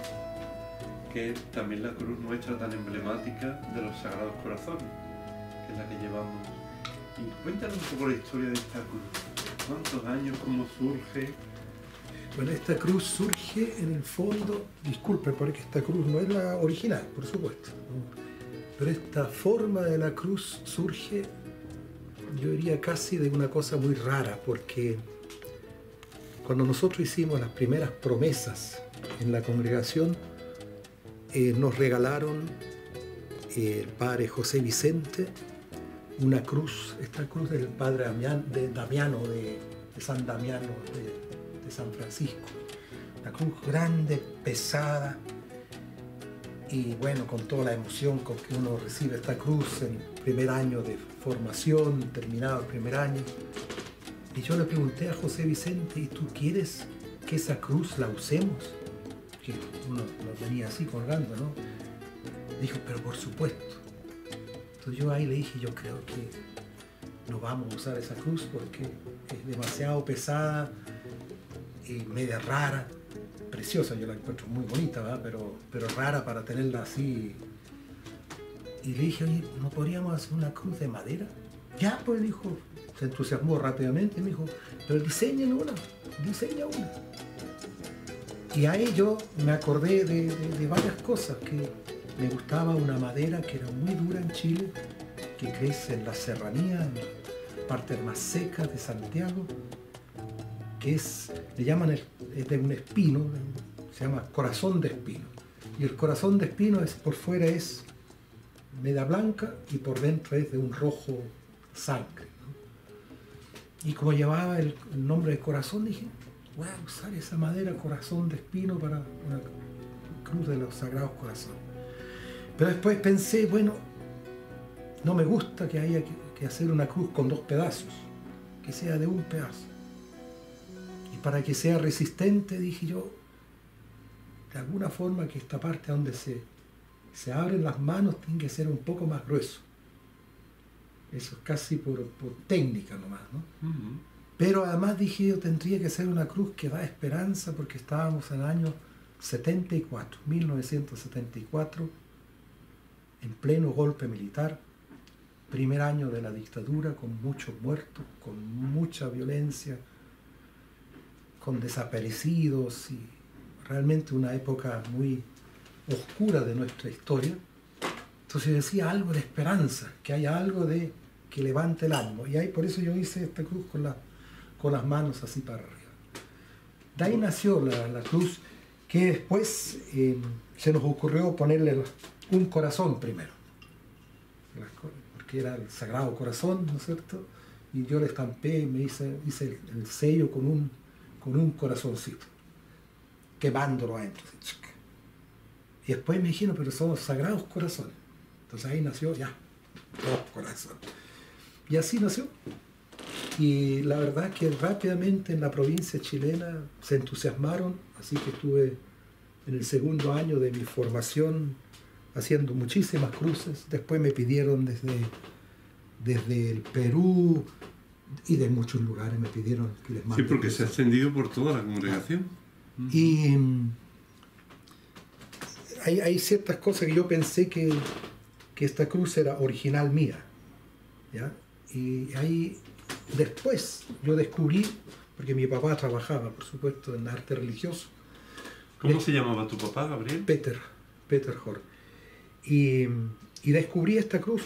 que es también la cruz nuestra tan emblemática de los Sagrados Corazones, que es la que llevamos. Y cuéntanos un poco la historia de esta cruz. ¿Cuántos años? ¿Cómo surge? Bueno, esta cruz surge en el fondo, disculpe, porque esta cruz no es la original, por supuesto, ¿no? Pero esta forma de la cruz surge, yo diría casi de una cosa muy rara, porque cuando nosotros hicimos las primeras promesas en la congregación, nos regalaron el padre José Vicente una cruz, esta cruz del padre Damiano, de San Damiano de San Francisco. Una cruz grande, pesada, y bueno, con toda la emoción con que uno recibe esta cruz en el primer año de formación, terminado el primer año. Y yo le pregunté a José Vicente, ¿y tú quieres que esa cruz la usemos? Que uno lo tenía así colgando, ¿no? Dijo, pero por supuesto. Entonces yo ahí le dije, yo creo que no vamos a usar esa cruz porque es demasiado pesada y media rara, preciosa, yo la encuentro muy bonita, ¿verdad? Pero rara para tenerla así. Y le dije, oye, ¿no podríamos hacer una cruz de madera? Ya, pues, dijo. Se entusiasmó rápidamente y me dijo, pero diseña una. Y ahí yo me acordé de varias cosas, que me gustaba una madera que era muy dura en Chile, que crece en la serranía, en las partes más secas de Santiago, que le llaman, es de un espino, se llama corazón de espino. Y el corazón de espino por fuera es media blanca y por dentro es de un rojo sangre. Y como llevaba el nombre de corazón, dije, voy a usar esa madera corazón de espino para una cruz de los Sagrados Corazones. Pero después pensé, bueno, no me gusta que que hacer una cruz con 2 pedazos, que sea de un pedazo. Y para que sea resistente, dije yo, de alguna forma que esta parte donde se abren las manos tiene que ser un poco más grueso. Eso es casi por técnica nomás, ¿no? Ujú. Pero además dije yo, tendría que ser una cruz que da esperanza, porque estábamos en el año 74, 1974, en pleno golpe militar, primer año de la dictadura, con muchos muertos, con mucha violencia, con desaparecidos, y realmente una época muy oscura de nuestra historia. Entonces decía algo de esperanza, que haya algo de que levante el ánimo. Y ahí por eso yo hice esta cruz con las manos así para arriba. De ahí nació la cruz, que después se nos ocurrió ponerle un corazón primero, porque era el Sagrado Corazón, ¿no es cierto? Y yo le estampé y me hice el sello con un corazoncito, quemándolo adentro. Y después me dijeron, pero son los Sagrados Corazones. Entonces ahí nació ya, 2 corazones. Y así nació. Y la verdad es que rápidamente en la provincia chilena se entusiasmaron, así que estuve en el 2.º año de mi formación haciendo muchísimas cruces. Después me pidieron desde el Perú y de muchos lugares me pidieron que les mande. Sí, porque se ha extendido por toda la congregación. Y hay ciertas cosas que yo pensé que esta cruz era original mía, ¿ya? Y ahí después yo descubrí, porque mi papá trabajaba, por supuesto, en arte religioso. ¿Cómo se llamaba tu papá, Gabriel? Peter Hor. Y descubrí esta cruz.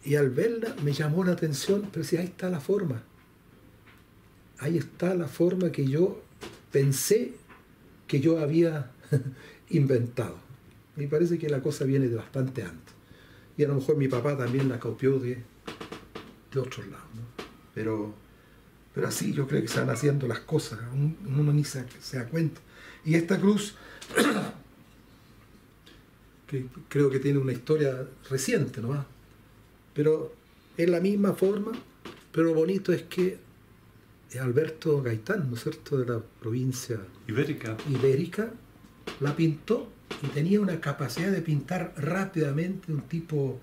Y al verla me llamó la atención, pero sí, ahí está la forma. Ahí está la forma que yo pensé que yo había inventado. Me parece que la cosa viene de bastante antes. Y a lo mejor mi papá también la copió de otros lados, ¿no? Pero así yo creo que se van haciendo las cosas. Uno ni se da cuenta. Y esta cruz, que creo que tiene una historia reciente, ¿no? Pero es la misma forma, pero lo bonito es que Alberto Gaitán, ¿no es cierto?, de la provincia ibérica, la pintó y tenía una capacidad de pintar rápidamente, un tipo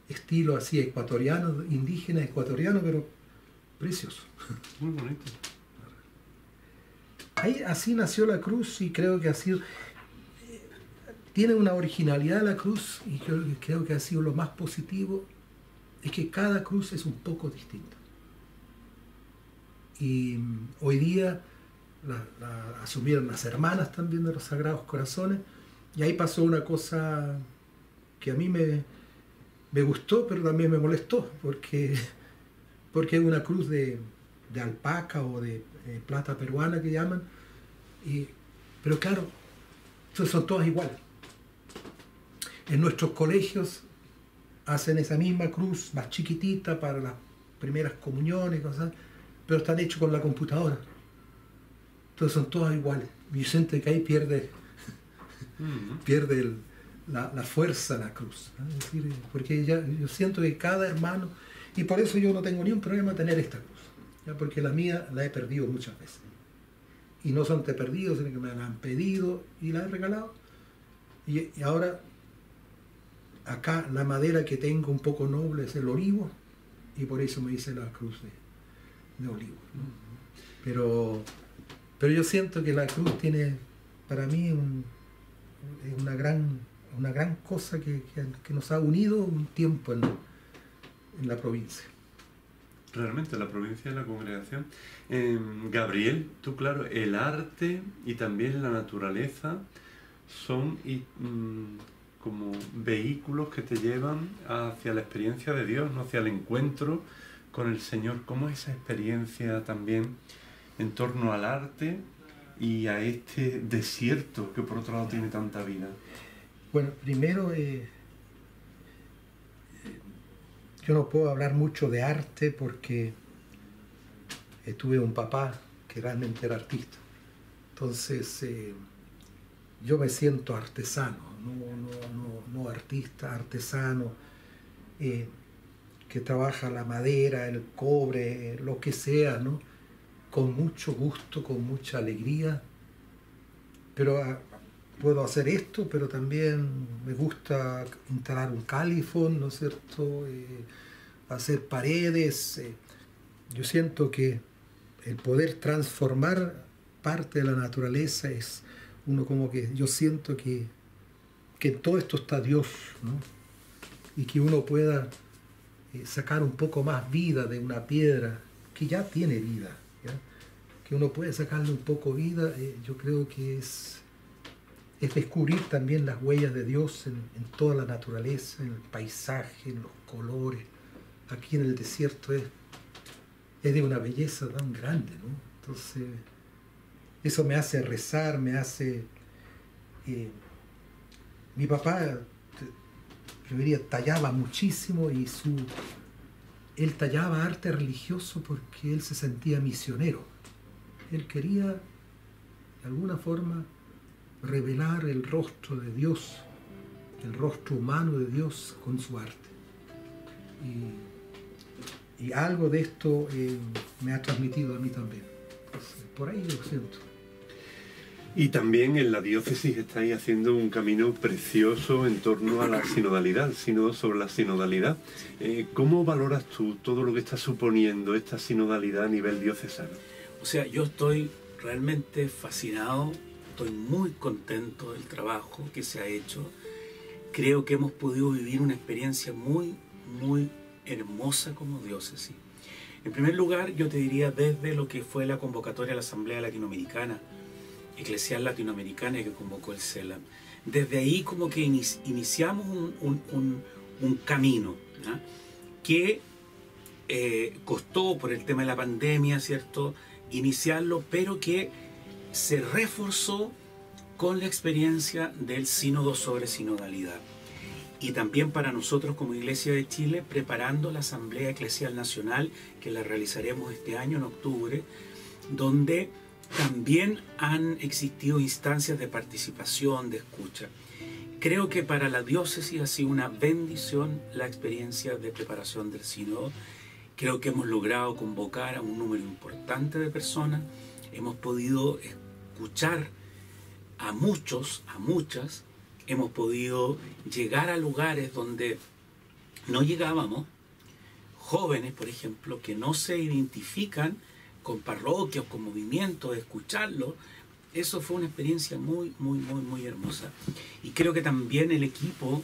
estilo así ecuatoriano, indígena ecuatoriano, pero precioso. Muy bonito. Así nació la cruz y creo que ha sido... Tiene una originalidad la cruz y creo que ha sido lo más positivo, es que cada cruz es un poco distinta. Y hoy día la asumieron las hermanas también de los Sagrados Corazones, y ahí pasó una cosa que a mí me gustó, pero también me molestó, porque es una cruz de alpaca o de plata peruana que llaman, pero claro, son todas iguales. En nuestros colegios hacen esa misma cruz más chiquitita para las primeras comuniones, cosas, pero están hechos con la computadora. Entonces son todas iguales. Y yo siento que ahí pierde la fuerza la cruz, ¿no? Es decir, porque yo siento que cada hermano, y por eso yo no tengo ni un problema tener esta cruz, ¿ya? Porque la mía la he perdido muchas veces. Y no son perdidos, sino que me la han pedido y la he regalado. Y ahora, acá la madera que tengo un poco noble es el olivo, y por eso me hice la cruz de olivo, ¿no? Pero yo siento que la cruz tiene, para mí, una gran cosa que nos ha unido un tiempo en la provincia. Realmente, la provincia y la congregación. Gabriel, tú, claro, el arte y también la naturaleza son como vehículos que te llevan hacia la experiencia de Dios, ¿no? Hacia el encuentro con el Señor. ¿Cómo es esa experiencia también en torno al arte y a este desierto que por otro lado tiene tanta vida? Bueno, primero, yo no puedo hablar mucho de arte porque tuve un papá que realmente era artista. Entonces, yo me siento artesano, no artista, artesano. que trabaja la madera, el cobre, lo que sea, ¿no? Con mucho gusto, con mucha alegría. Pero puedo hacer esto, pero también me gusta instalar un califón, ¿no es cierto? Hacer paredes. Yo siento que el poder transformar parte de la naturaleza es uno como que yo siento que en todo esto está Dios, ¿no? Y que uno pueda sacar un poco más vida de una piedra que ya tiene vida, ¿ya? Que uno puede sacarle un poco vida, yo creo que es descubrir también las huellas de Dios en toda la naturaleza, en el paisaje, en los colores. Aquí en el desierto es de una belleza tan grande, ¿no? Entonces, eso me hace rezar, me hace... mi papá, yo diría, tallaba muchísimo y él tallaba arte religioso porque él se sentía misionero. Él quería, de alguna forma, revelar el rostro de Dios, el rostro humano de Dios con su arte. Y algo de esto me ha transmitido a mí también. Entonces, por ahí lo siento. Y también en la diócesis estáis haciendo un camino precioso en torno a la sinodalidad, el sínodo sobre la sinodalidad. ¿Cómo valoras tú todo lo que está suponiendo esta sinodalidad a nivel diocesano? O sea, yo estoy realmente fascinado, estoy muy contento del trabajo que se ha hecho. Creo que hemos podido vivir una experiencia muy, muy hermosa como diócesis. En primer lugar, yo te diría desde lo que fue la convocatoria a la Asamblea Latinoamericana, Eclesial Latinoamericana que convocó el CELAM. Desde ahí como que iniciamos un camino, ¿no? Que costó por el tema de la pandemia, ¿cierto?, iniciarlo, pero que se reforzó con la experiencia del sínodo sobre sinodalidad. Y también para nosotros como Iglesia de Chile, preparando la Asamblea Eclesial Nacional, que la realizaremos este año en octubre, donde también han existido instancias de participación, de escucha. Creo que para la diócesis ha sido una bendición la experiencia de preparación del sínodo. Creo que hemos logrado convocar a un número importante de personas, hemos podido escuchar a muchos, a muchas, hemos podido llegar a lugares donde no llegábamos, jóvenes, por ejemplo, que no se identifican con parroquias, con movimientos, escucharlo. Eso fue una experiencia muy, muy, muy, muy hermosa. Y creo que también el equipo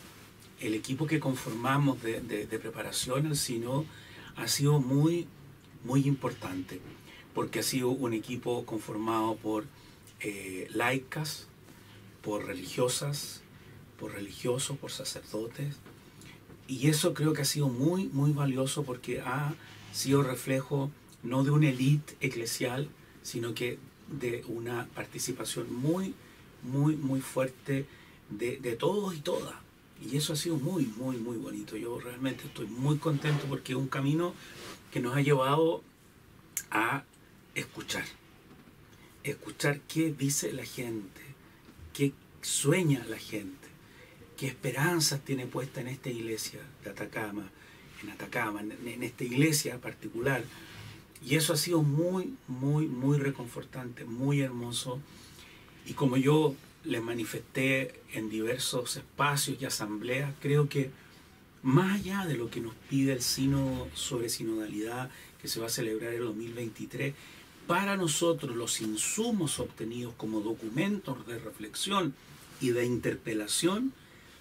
que conformamos de preparación al sínodo ha sido muy, muy importante, porque ha sido un equipo conformado por laicas, por religiosas, por religiosos, por sacerdotes, y eso creo que ha sido muy, muy valioso porque ha sido reflejo no de una élite eclesial, sino que de una participación muy, muy, muy fuerte de todos y todas. Y eso ha sido muy, muy, muy bonito. Yo realmente estoy muy contento porque es un camino que nos ha llevado a escuchar. Escuchar qué dice la gente, qué sueña la gente, qué esperanzas tiene puesta en esta iglesia de Atacama, en esta iglesia particular. Y eso ha sido muy, muy, muy reconfortante, muy hermoso. Y como yo les manifesté en diversos espacios y asambleas, creo que más allá de lo que nos pide el sínodo sobre sinodalidad que se va a celebrar en el 2023, para nosotros los insumos obtenidos como documentos de reflexión y de interpelación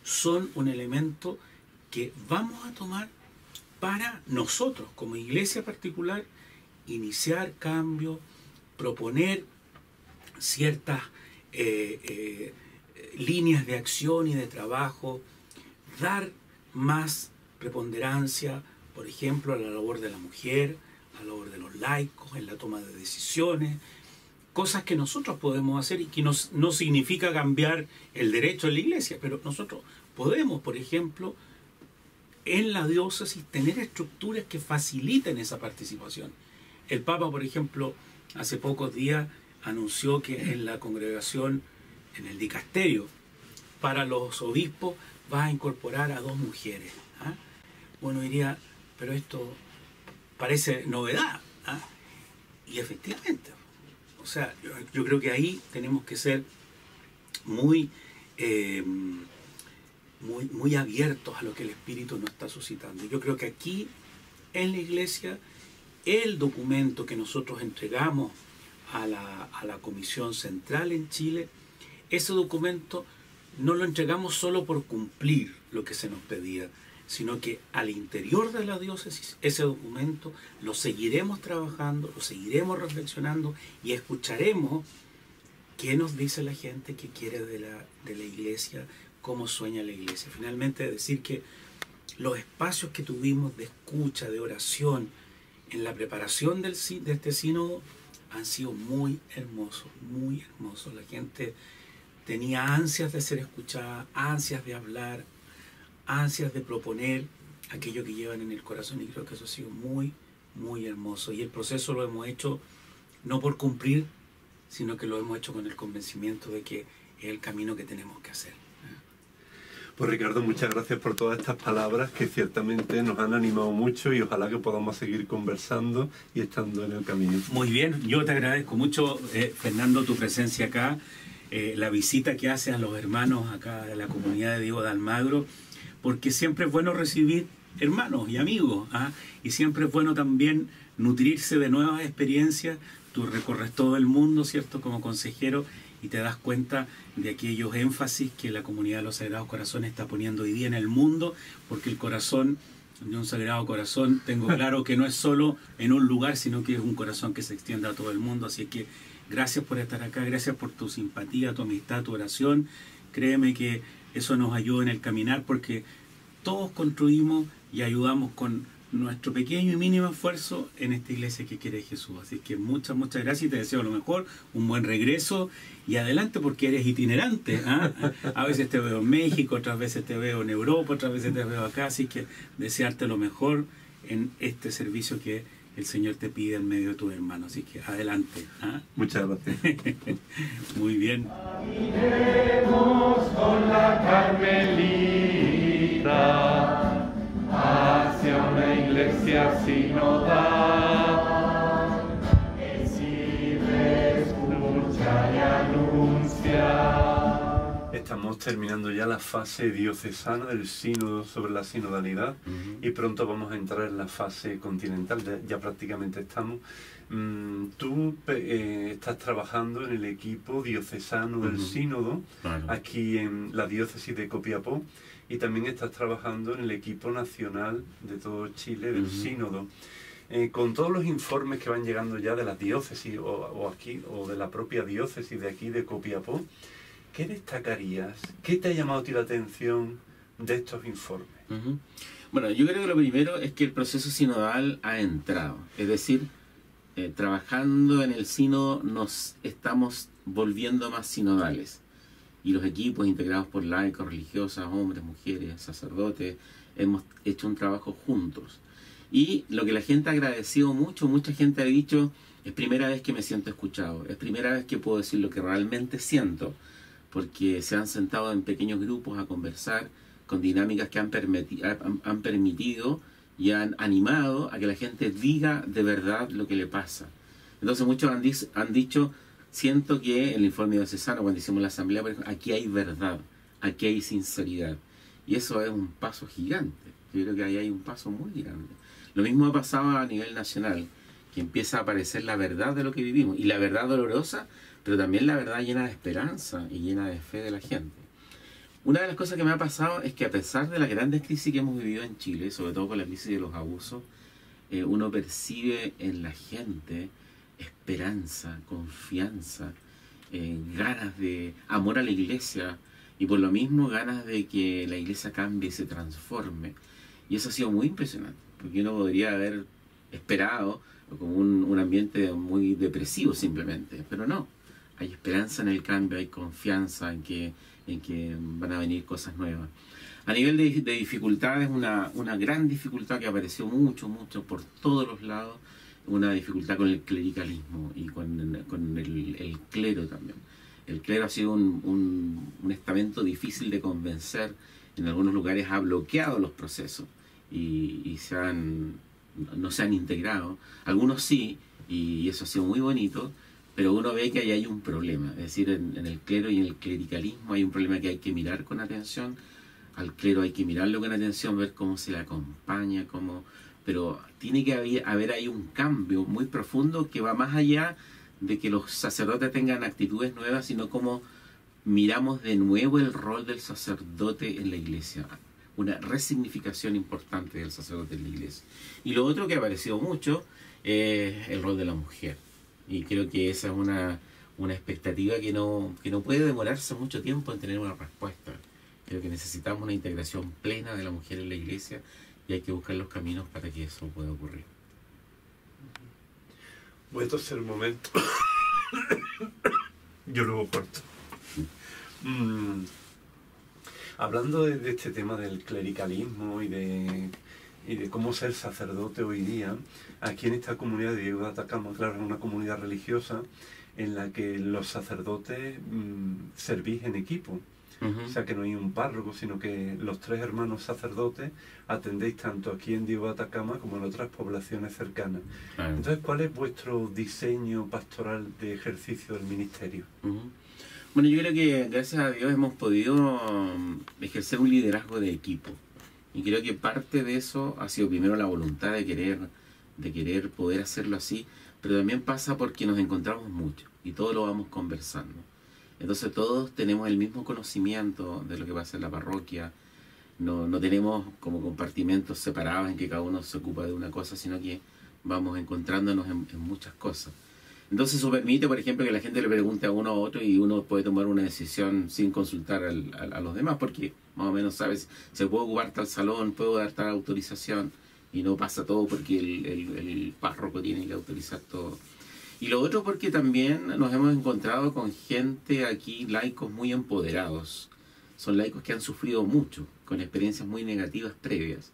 son un elemento que vamos a tomar para nosotros como iglesia particular, iniciar cambios, proponer ciertas líneas de acción y de trabajo, dar más preponderancia, por ejemplo, a la labor de la mujer, a la labor de los laicos, en la toma de decisiones, cosas que nosotros podemos hacer y que no significa cambiar el derecho de la iglesia, pero nosotros podemos, por ejemplo, en la diócesis tener estructuras que faciliten esa participación. El Papa, por ejemplo, hace pocos días anunció que en la congregación, en el dicasterio, para los obispos va a incorporar a 2 mujeres. Bueno, diría, pero esto parece novedad, ¿ah? Y efectivamente, o sea, yo creo que ahí tenemos que ser muy abiertos a lo que el Espíritu nos está suscitando. Yo creo que aquí, en la iglesia, el documento que nosotros entregamos a la Comisión Central en Chile, ese documento no lo entregamos solo por cumplir lo que se nos pedía, sino que al interior de la diócesis ese documento lo seguiremos trabajando, lo seguiremos reflexionando y escucharemos qué nos dice la gente que quiere de la iglesia, cómo sueña la iglesia. Finalmente, decir que los espacios que tuvimos de escucha, de oración, en la preparación de este sínodo han sido muy hermosos, muy hermosos. La gente tenía ansias de ser escuchada, ansias de hablar, ansias de proponer aquello que llevan en el corazón, y creo que eso ha sido muy, muy hermoso. Y el proceso lo hemos hecho no por cumplir, sino que lo hemos hecho con el convencimiento de que es el camino que tenemos que hacer. Pues Ricardo, muchas gracias por todas estas palabras que ciertamente nos han animado mucho y ojalá que podamos seguir conversando y estando en el camino. Muy bien, yo te agradezco mucho, Fernando, tu presencia acá, la visita que haces a los hermanos acá de la comunidad de Diego de Almagro, porque siempre es bueno recibir hermanos y amigos, ¿ah? Y siempre es bueno también nutrirse de nuevas experiencias. Tú recorres todo el mundo, ¿cierto?, como consejero, y te das cuenta de aquellos énfasis que la comunidad de los Sagrados Corazones está poniendo hoy día en el mundo, porque el corazón de un Sagrado Corazón, tengo claro que no es solo en un lugar, sino que es un corazón que se extiende a todo el mundo. Así que gracias por estar acá, gracias por tu simpatía, tu amistad, tu oración. Créeme que eso nos ayuda en el caminar, porque todos construimos y ayudamos con nuestro pequeño y mínimo esfuerzo en esta iglesia que quiere Jesús. Así que muchas, muchas gracias y te deseo lo mejor, un buen regreso y adelante, porque eres itinerante, ¿ah? A veces te veo en México, otras veces te veo en Europa, otras veces te veo acá, así que desearte lo mejor en este servicio que el Señor te pide en medio de tus hermanos. Así que adelante, ¿ah? Muchas gracias. Muy bien. Caminemos con la Carmelita hacia una iglesia sinodal, recibe, escucha y anuncia. Estamos terminando ya la fase diocesana del sínodo sobre la sinodalidad y pronto vamos a entrar en la fase continental, ya prácticamente estamos. Tú estás trabajando en el equipo diocesano del sínodo, Claro. aquí en la diócesis de Copiapó, y también estás trabajando en el equipo nacional de todo Chile del sínodo. Con todos los informes que van llegando ya de las diócesis o aquí, o de la propia diócesis de aquí de Copiapó, ¿qué destacarías? ¿Qué te ha llamado a ti la atención de estos informes? Bueno, yo creo que lo primero es que el proceso sinodal ha entrado. Es decir, trabajando en el sínodo nos estamos volviendo más sinodales. Y los equipos integrados por laicos, religiosas, hombres, mujeres, sacerdotes, hemos hecho un trabajo juntos. Y lo que la gente ha agradecido mucho, mucha gente ha dicho, es primera vez que me siento escuchado, es primera vez que puedo decir lo que realmente siento, porque se han sentado en pequeños grupos a conversar con dinámicas que han permitido y han animado a que la gente diga de verdad lo que le pasa. Entonces muchos han dicho, siento que en el informe diocesano, cuando hicimos la asamblea, por ejemplo, aquí hay verdad, aquí hay sinceridad. Y eso es un paso gigante. Yo creo que ahí hay un paso muy grande. Lo mismo ha pasado a nivel nacional, que empieza a aparecer la verdad de lo que vivimos. Y la verdad dolorosa, pero también la verdad llena de esperanza y llena de fe de la gente. Una de las cosas que me ha pasado es que a pesar de las grandes crisis que hemos vivido en Chile, sobre todo con la crisis de los abusos, uno percibe en la gente esperanza, confianza, ganas de amor a la iglesia y por lo mismo ganas de que la iglesia cambie y se transforme. Y eso ha sido muy impresionante, porque uno podría haber esperado como un ambiente muy depresivo simplemente, pero no, hay esperanza en el cambio, hay confianza en que van a venir cosas nuevas. A nivel de dificultades, una gran dificultad que apareció mucho por todos los lados, una dificultad con el clericalismo y con el clero también. El clero ha sido un estamento difícil de convencer, en algunos lugares ha bloqueado los procesos y no se han integrado. Algunos sí, y eso ha sido muy bonito, pero uno ve que ahí hay un problema. Es decir, en el clero y en el clericalismo hay un problema que hay que mirar con atención. Al clero hay que mirarlo con atención, ver cómo se le acompaña, pero tiene que haber ahí un cambio muy profundo que va más allá de que los sacerdotes tengan actitudes nuevas, sino cómo miramos de nuevo el rol del sacerdote en la iglesia. Una resignificación importante del sacerdote en la iglesia. Y lo otro que ha aparecido mucho es el rol de la mujer. Y creo que esa es una expectativa que no puede demorarse mucho tiempo en tener una respuesta. Creo que necesitamos una integración plena de la mujer en la iglesia y hay que buscar los caminos para que eso pueda ocurrir. Voy a toser un momento. Yo luego corto. Hablando de este tema del clericalismo y de cómo ser sacerdote hoy día, aquí en esta comunidad de Diego de Atacama, claro, es una comunidad religiosa en la que los sacerdotes servís en equipo. O sea, que no hay un párroco, sino que los 3 hermanos sacerdotes atendéis tanto aquí en Diego de Atacama como en otras poblaciones cercanas. Claro. Entonces, ¿cuál es vuestro diseño pastoral de ejercicio del ministerio? Bueno, yo creo que gracias a Dios hemos podido ejercer un liderazgo de equipo. Y creo que parte de eso ha sido primero la voluntad de querer poder hacerlo así, pero también pasa porque nos encontramos mucho y todo lo vamos conversando. Entonces todos tenemos el mismo conocimiento de lo que pasa en la parroquia. No tenemos como compartimentos separados en que cada uno se ocupa de una cosa, sino que vamos encontrándonos en muchas cosas. Entonces eso permite, por ejemplo, que la gente le pregunte a uno a otro y uno puede tomar una decisión sin consultar a los demás, porque más o menos sabes, se puede ocupar tal salón, puedo dar tal autorización, y no pasa todo porque el párroco tiene que autorizar todo. Y lo otro porque también nos hemos encontrado con gente aquí, laicos muy empoderados. Son laicos que han sufrido mucho, con experiencias muy negativas previas.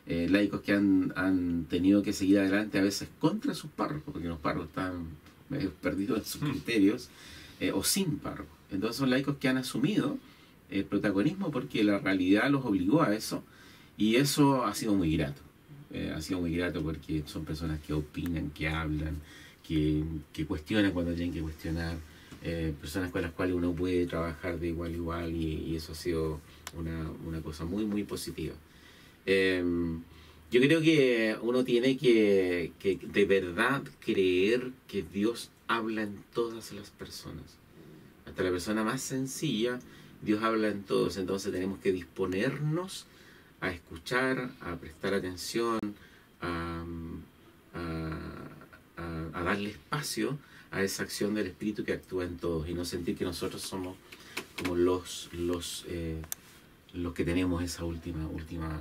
Laicos que han tenido que seguir adelante a veces contra sus párrocos, porque los párrocos están medio perdidos en sus criterios, o sin párrocos. Entonces son laicos que han asumido el protagonismo porque la realidad los obligó a eso, y eso ha sido muy grato. Ha sido muy grato porque son personas que opinan, que hablan, que cuestionan cuando tienen que cuestionar, personas con las cuales uno puede trabajar de igual a igual, y eso ha sido una cosa muy, muy positiva. Yo creo que uno tiene que de verdad creer que Dios habla en todas las personas. Hasta la persona más sencilla, Dios habla en todos. Entonces tenemos que disponernos a escuchar, a prestar atención, a darle espacio a esa acción del Espíritu que actúa en todos, y no sentir que nosotros somos como los que tenemos esa última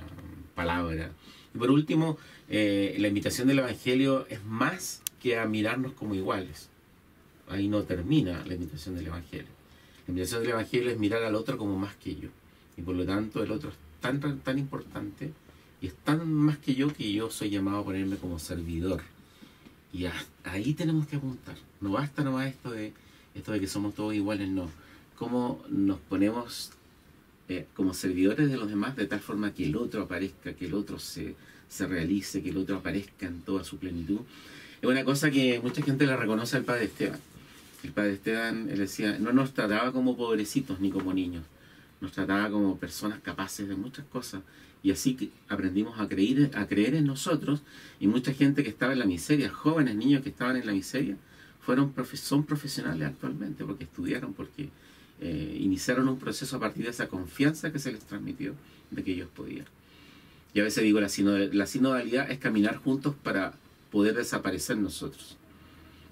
palabra. Y por último, la invitación del Evangelio es más que a mirarnos como iguales. Ahí no termina la invitación del Evangelio. La invitación del Evangelio es mirar al otro como más que yo. Y por lo tanto el otro es tan importante y es tan más que yo soy llamado a ponerme como servidor. Y ahí tenemos que apuntar. No basta nomás esto de que somos todos iguales, no. Cómo nos ponemos como servidores de los demás de tal forma que el otro aparezca, que el otro se realice, que el otro aparezca en toda su plenitud. Es una cosa que mucha gente le reconoce al Padre Esteban. El Padre Esteban, él decía, no nos trataba como pobrecitos ni como niños, nos trataba como personas capaces de muchas cosas, y así que aprendimos a creer en nosotros, y mucha gente que estaba en la miseria, jóvenes, niños que estaban en la miseria, son profesionales actualmente, porque estudiaron, porque iniciaron un proceso a partir de esa confianza que se les transmitió de que ellos podían. Y a veces digo, la sinodalidad es caminar juntos para poder desaparecer nosotros.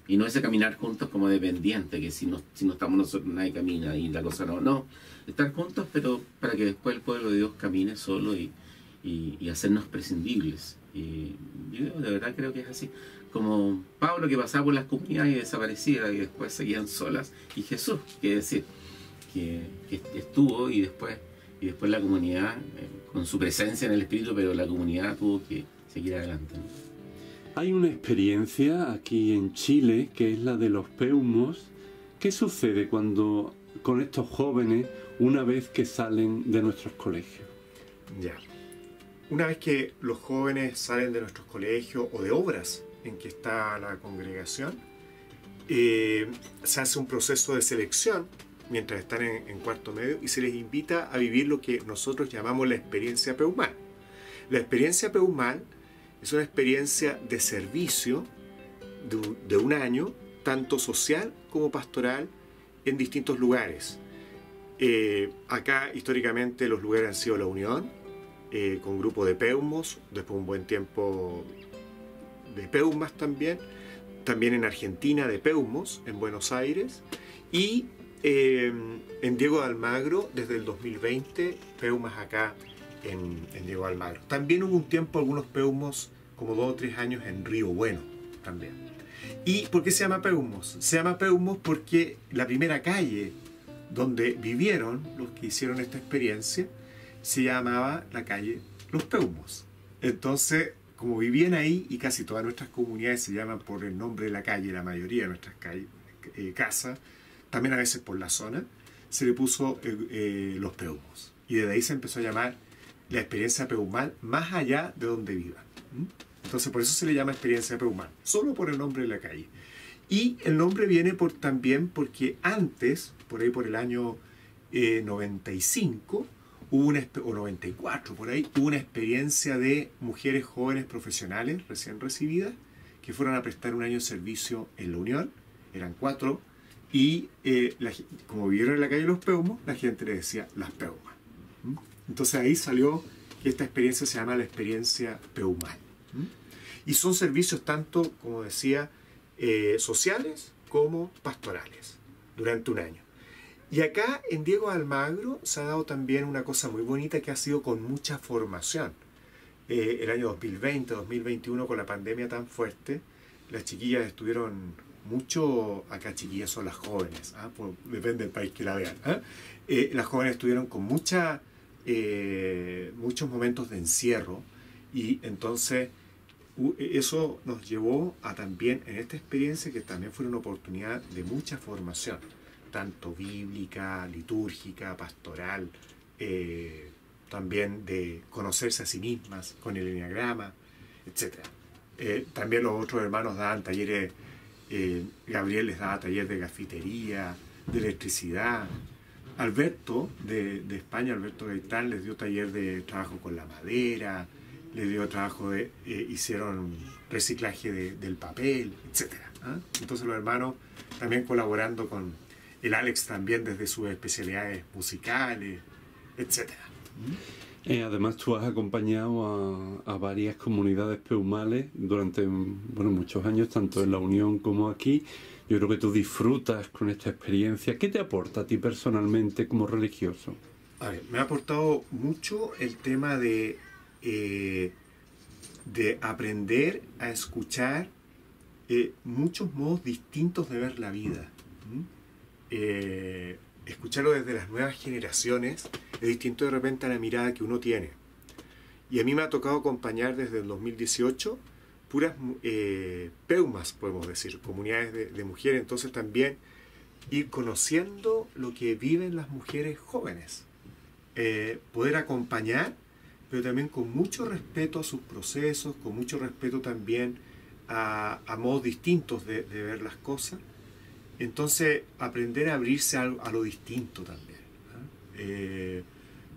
Y no ese caminar juntos como dependiente, que si no estamos nosotros nadie camina y la cosa no. Estar juntos, pero para que después el pueblo de Dios camine solo y hacernos prescindibles. Y yo de verdad creo que es así. Como Pablo, que pasaba por las comunidades y desaparecía, y después seguían solas. Y Jesús, que decir, que estuvo y después la comunidad, con su presencia en el Espíritu, pero la comunidad tuvo que seguir adelante. Hay una experiencia aquí en Chile que es la de los peumos. ¿Qué sucede con estos jóvenes una vez que salen de nuestros colegios? Ya. una vez que los jóvenes salen de nuestros colegios o de obras en que está la congregación, se hace un proceso de selección mientras están en cuarto medio y se les invita a vivir lo que nosotros llamamos la experiencia peumal. La experiencia peumal es una experiencia de servicio de un año, tanto social como pastoral, en distintos lugares. Acá históricamente los lugares han sido La Unión, con grupo de peumos, después un buen tiempo de peumas también en Argentina de peumos, en Buenos Aires, y en Diego de Almagro desde el 2020, peumas acá en Diego de Almagro. También hubo un tiempo algunos peumos, como 2 o 3 años en Río Bueno también. ¿Y por qué se llama peumos? Se llama peumos porque la primera calle donde vivieron los que hicieron esta experiencia se llamaba la calle Los Peumos. Entonces, como vivían ahí, y casi todas nuestras comunidades se llaman por el nombre de la calle, la mayoría de nuestras casas, también a veces por la zona, se le puso Los Peumos. Y desde ahí se empezó a llamar la experiencia peumal más allá de donde vivan. Entonces por eso se le llama experiencia peumal, solo por el nombre de la calle. Y el nombre viene también porque antes, por ahí por el año 95, o 94, por ahí, hubo una experiencia de mujeres jóvenes profesionales recién recibidas que fueron a prestar un año de servicio en La Unión, eran 4, y como vivieron en la calle Los Peumos, la gente le decía Las Peumas. Entonces ahí salió que esta experiencia se llama la experiencia peumal. Y son servicios tanto, como decía, sociales como pastorales, durante un año. Y acá en Diego de Almagro se ha dado también una cosa muy bonita que ha sido con mucha formación. El año 2020, 2021, con la pandemia tan fuerte, las chiquillas estuvieron mucho, acá chiquillas son las jóvenes, depende del país que la vean. Las jóvenes estuvieron con muchos momentos de encierro y entonces eso nos llevó a también en esta experiencia que también fue una oportunidad de mucha formación, tanto bíblica, litúrgica, pastoral, también de conocerse a sí mismas con el enneagrama, etc. También los otros hermanos daban talleres, Gabriel les daba taller de gafitería, de electricidad. Alberto de España, Alberto Gaitán, les dio taller de trabajo con la madera, les dio trabajo hicieron reciclaje del papel, etc. Entonces los hermanos también colaborando con el Alex también desde sus especialidades musicales, etc. Además tú has acompañado a varias comunidades peumales durante muchos años, tanto en La Unión como aquí. Yo creo que tú disfrutas con esta experiencia. ¿Qué te aporta a ti personalmente como religioso? A ver, me ha aportado mucho el tema de aprender a escuchar muchos modos distintos de ver la vida. Escucharlo desde las nuevas generaciones es distinto de repente a la mirada que uno tiene. Y a mí me ha tocado acompañar desde el 2018 puras peumas, podemos decir, comunidades de mujeres, entonces también ir conociendo lo que viven las mujeres jóvenes, poder acompañar, pero también con mucho respeto a sus procesos, con mucho respeto también a modos distintos de ver las cosas. Entonces, aprender a abrirse a lo distinto también,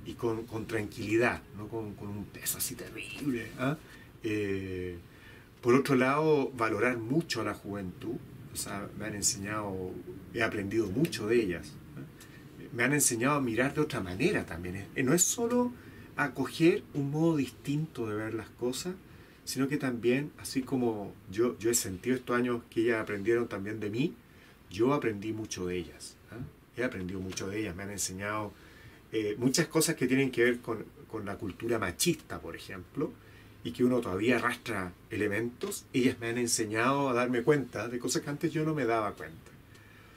y con tranquilidad, no con un peso así terrible. Por otro lado, valorar mucho a la juventud. O sea, me han enseñado, he aprendido mucho de ellas. Me han enseñado a mirar de otra manera también. No es solo acoger un modo distinto de ver las cosas, sino que también, así como yo he sentido estos años que ellas aprendieron también de mí, yo aprendí mucho de ellas. He aprendido mucho de ellas. Me han enseñado muchas cosas que tienen que ver con la cultura machista, por ejemplo, y que uno todavía arrastra elementos. Ellas me han enseñado a darme cuenta de cosas que antes yo no me daba cuenta.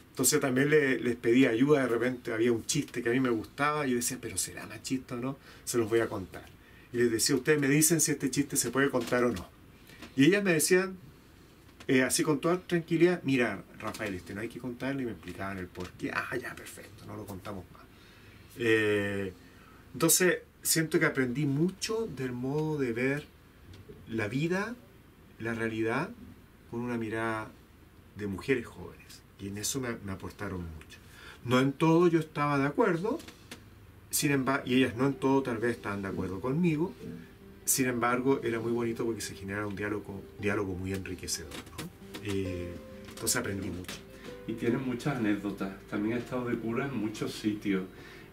Entonces también les pedí ayuda. De repente había un chiste que a mí me gustaba y yo decía, pero ¿será machista o no? Se los voy a contar. Y les decía, ustedes me dicen si este chiste se puede contar o no. Y ellas me decían, así con toda tranquilidad, mira, Rafael, no hay que contarlo, y me explicaban el por qué. Ya, perfecto, no lo contamos más. Entonces, siento que aprendí mucho del modo de ver la vida, la realidad, con una mirada de mujeres jóvenes. Y en eso me aportaron mucho. No en todo yo estaba de acuerdo, sin embargo, y ellas no en todo tal vez estaban de acuerdo conmigo. Sin embargo, era muy bonito porque se generaba un diálogo muy enriquecedor, ¿no? Entonces aprendí mucho. Y tienes muchas anécdotas. También has estado de cura en muchos sitios.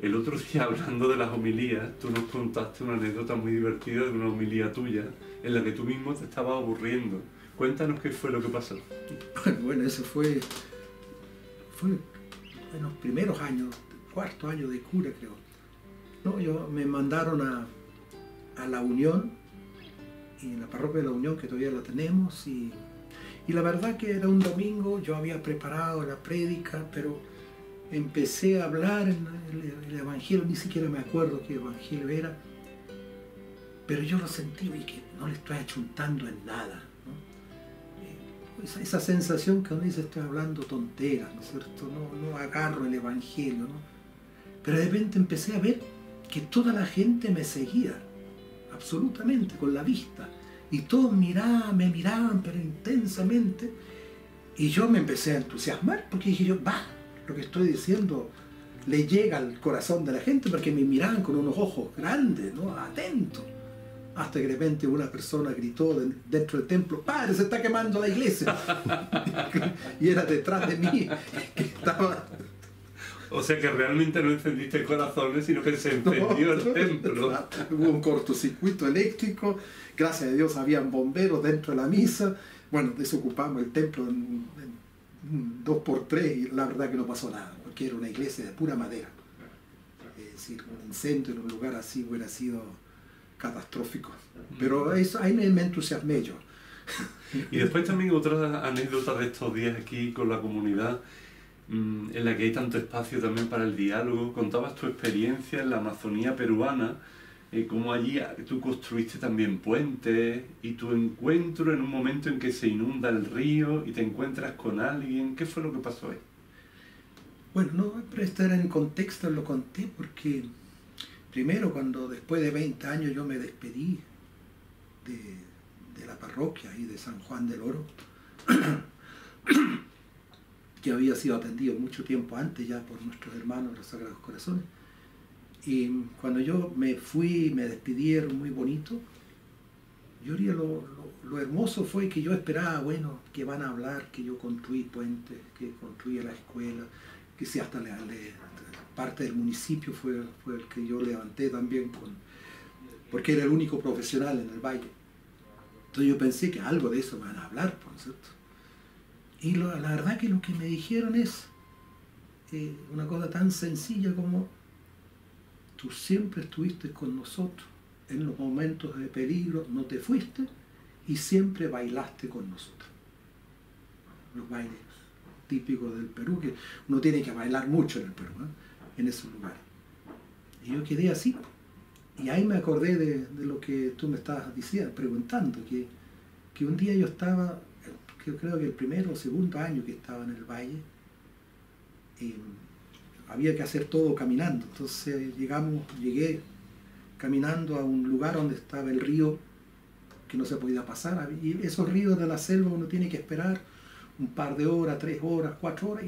El otro día, hablando de las homilías, tú nos contaste una anécdota muy divertida de una homilía tuya en la que tú mismo te estabas aburriendo. Cuéntanos qué fue lo que pasó. Bueno, eso fue en los primeros años, cuarto año de cura, creo. No, me mandaron a La Unión, y en la parroquia de La Unión, que todavía la tenemos, y la verdad que era un domingo, yo había preparado la prédica, pero empecé a hablar en el evangelio, ni siquiera me acuerdo qué evangelio era, pero yo lo sentí y que no le estoy achuntando en nada, ¿no? Esa sensación que uno dice, estoy hablando tonteras, ¿no es cierto? No agarro el evangelio, ¿no? Pero de repente empecé a ver que toda la gente me seguía, absolutamente, con la vista, y todos me miraban, pero intensamente, y yo me empecé a entusiasmar, porque dije yo, lo que estoy diciendo le llega al corazón de la gente, porque me miraban con unos ojos grandes, ¿no? Atentos. Hasta que de repente una persona gritó dentro del templo, ¡Padre, se está quemando la iglesia! Y era detrás de mí, que estaba... O sea que realmente no encendiste corazones, sino que se encendió el templo. Hubo un cortocircuito eléctrico, gracias a Dios habían bomberos dentro de la misa. Bueno, desocupamos el templo en 2x3 y la verdad que no pasó nada, porque era una iglesia de pura madera. Es decir, un incendio en un lugar así hubiera sido catastrófico. Pero eso, ahí me entusiasmé yo. Y después también otras anécdotas de estos días aquí con la comunidad, en la que hay tanto espacio también para el diálogo. Contabas tu experiencia en la Amazonía peruana, cómo allí tú construiste también puentes, y tu encuentro en un momento en que se inunda el río y te encuentras con alguien. ¿Qué fue lo que pasó ahí? Bueno, no, pero esto era en contexto, lo conté porque primero cuando después de 20 años yo me despedí de la parroquia y de San Juan del Oro, que había sido atendido mucho tiempo antes ya por nuestros hermanos los Sagrados Corazones. Y cuando yo me fui, me despidieron muy bonito, yo diría lo hermoso fue que yo esperaba, bueno, que van a hablar, que yo construí puentes, que construí la escuela, que si hasta parte del municipio fue el que yo levanté también, porque era el único profesional en el valle. Entonces yo pensé que algo de eso van a hablar, ¿no es cierto? Y la verdad que lo que me dijeron es una cosa tan sencilla como: tú siempre estuviste con nosotros, en los momentos de peligro no te fuiste y siempre bailaste con nosotros. Los bailes típicos del Perú, que uno tiene que bailar mucho en el Perú, en esos lugares. Y yo quedé así. Y ahí me acordé de lo que tú me estabas diciendo, preguntando, que un día yo estaba, yo creo que el primero o segundo año que estaba en el valle, había que hacer todo caminando. Entonces llegué caminando a un lugar donde estaba el río que no se podía pasar. Y esos ríos de la selva uno tiene que esperar un par de horas, 3 horas, 4 horas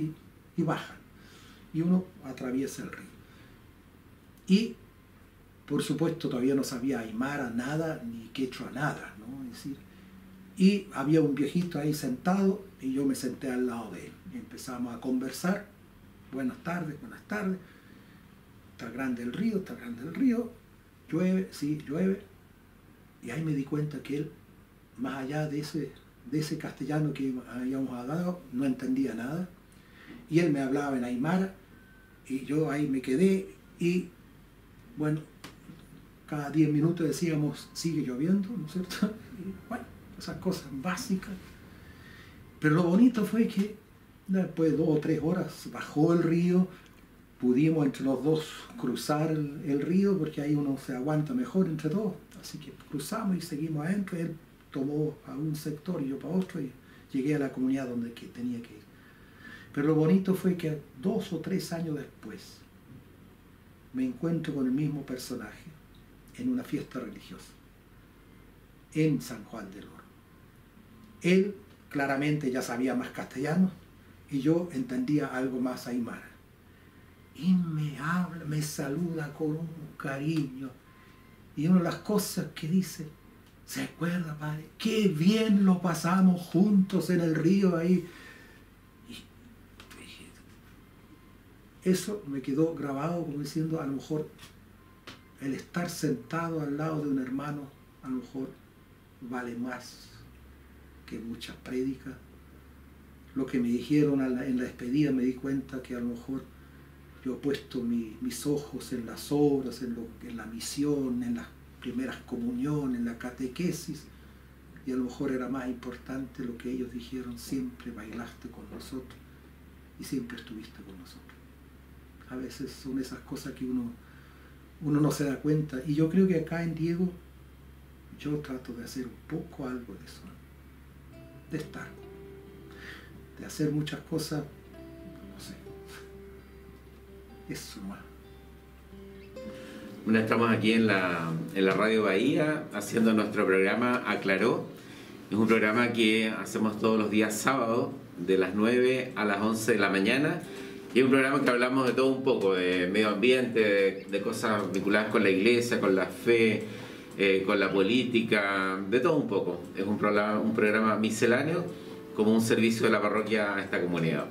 y bajan. Y uno atraviesa el río. Y por supuesto todavía no sabía aymara nada, ni quechua nada, ¿no? Es decir, y había un viejito ahí sentado y yo me senté al lado de él. Y empezamos a conversar. Buenas tardes, está grande el río, llueve, sí, llueve. Y ahí me di cuenta que él, más allá de ese castellano que habíamos hablado, no entendía nada. Y él me hablaba en aymara, y yo ahí me quedé, y bueno, cada 10 minutos decíamos, sigue lloviendo, ¿no es cierto? Y bueno, esas cosas básicas. Pero lo bonito fue que después de 2 o 3 horas bajó el río, pudimos entre los dos cruzar el río, porque ahí uno se aguanta mejor entre todos. Así que cruzamos y seguimos adentro. Él tomó a un sector y yo para otro, y llegué a la comunidad donde tenía que ir. Pero lo bonito fue que 2 o 3 años después me encuentro con el mismo personaje, en una fiesta religiosa en San Juan del Oro. Él claramente ya sabía más castellano y yo entendía algo más aymara. Y me habla, me saluda con un cariño. Y una de las cosas que dice, ¿se acuerda, padre? Qué bien lo pasamos juntos en el río ahí. Y eso me quedó grabado como diciendo, a lo mejor el estar sentado al lado de un hermano, a lo mejor vale más que muchas prédicas. Lo que me dijeron en la despedida, me di cuenta que a lo mejor yo he puesto mis ojos en las obras, en la misión, en las primeras comuniones, en la catequesis, y a lo mejor era más importante lo que ellos dijeron, siempre bailaste con nosotros y siempre estuviste con nosotros. A veces son esas cosas que uno no se da cuenta, y yo creo que acá en Diego yo trato de hacer un poco algo de eso, de estar, de hacer muchas cosas, no sé, eso más. Bueno, estamos aquí en la Radio Bahía haciendo nuestro programa Aclaró. Es un programa que hacemos todos los días sábados de las 9 a las 11 de la mañana. Y es un programa que hablamos de todo un poco, de medio ambiente, de cosas vinculadas con la iglesia, con la fe, con la política, de todo un poco. Es un programa misceláneo como un servicio de la parroquia a esta comunidad.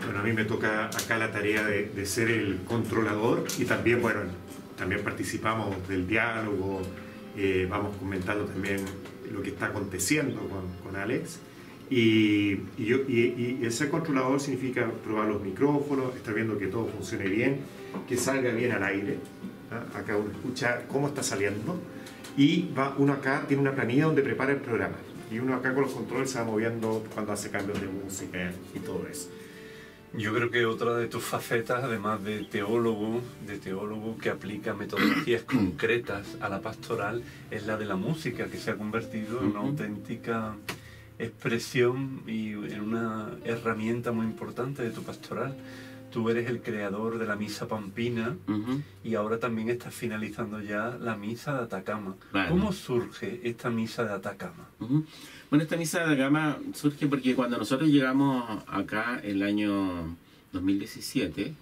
Bueno, a mí me toca acá la tarea de ser el controlador y también, bueno, también participamos del diálogo, vamos comentando también lo que está aconteciendo con Alex. Y el ser controlador significa probar los micrófonos, estar viendo que todo funcione bien, que salga bien al aire. ¿Ah? Acá uno escucha cómo está saliendo y uno acá tiene una planilla donde prepara el programa. Y uno acá con los controles se va moviendo cuando hace cambios de música y todo eso. Yo creo que otra de tus facetas, además de teólogo que aplica metodologías concretas a la pastoral, es la de la música, que se ha convertido en una auténtica expresión y en una herramienta muy importante de tu pastoral. Tú eres el creador de la misa pampina y ahora también estás finalizando ya la misa de Atacama. Vale. ¿Cómo surge esta misa de Atacama? Bueno, esta misa de Atacama surge porque cuando nosotros llegamos acá el año 2017,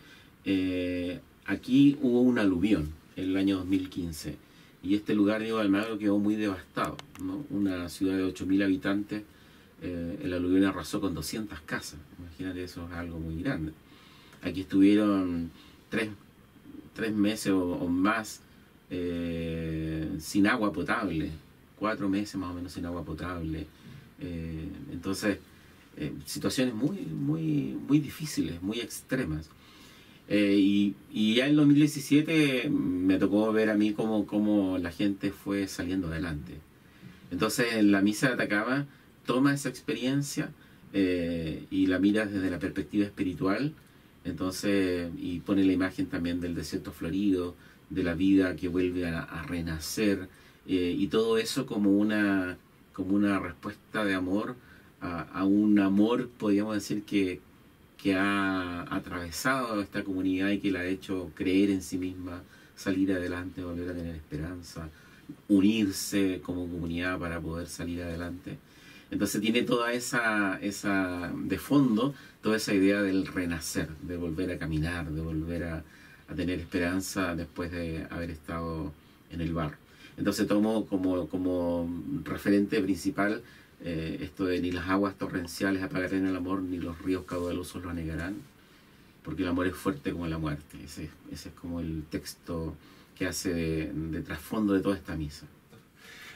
aquí hubo un aluvión, el año 2015, y este lugar, Diego de Almagro, quedó muy devastado, ¿no? Una ciudad de 8.000 habitantes, el aluvión arrasó con 200 casas. Imagínate, eso es algo muy grande. Aquí estuvieron tres meses o más sin agua potable, 4 meses más o menos sin agua potable. Entonces, situaciones muy difíciles, muy extremas. Y ya en 2017 me tocó ver a mí cómo la gente fue saliendo adelante. Entonces, en la misa de Atacama toma esa experiencia y la mira desde la perspectiva espiritual. Entonces, y pone la imagen también del desierto florido, de la vida que vuelve a renacer, y todo eso como una respuesta de amor a un amor, podríamos decir, que ha atravesado esta comunidad y que la ha hecho creer en sí misma, salir adelante, volver a tener esperanza, unirse como comunidad para poder salir adelante. Entonces tiene toda esa de fondo, toda esa idea del renacer, de volver a caminar, de volver a tener esperanza después de haber estado en el barro. Entonces tomo como referente principal esto de ni las aguas torrenciales apagarán el amor, ni los ríos caudalosos lo anegarán, porque el amor es fuerte como la muerte. Ese es como el texto que hace de trasfondo de toda esta misa.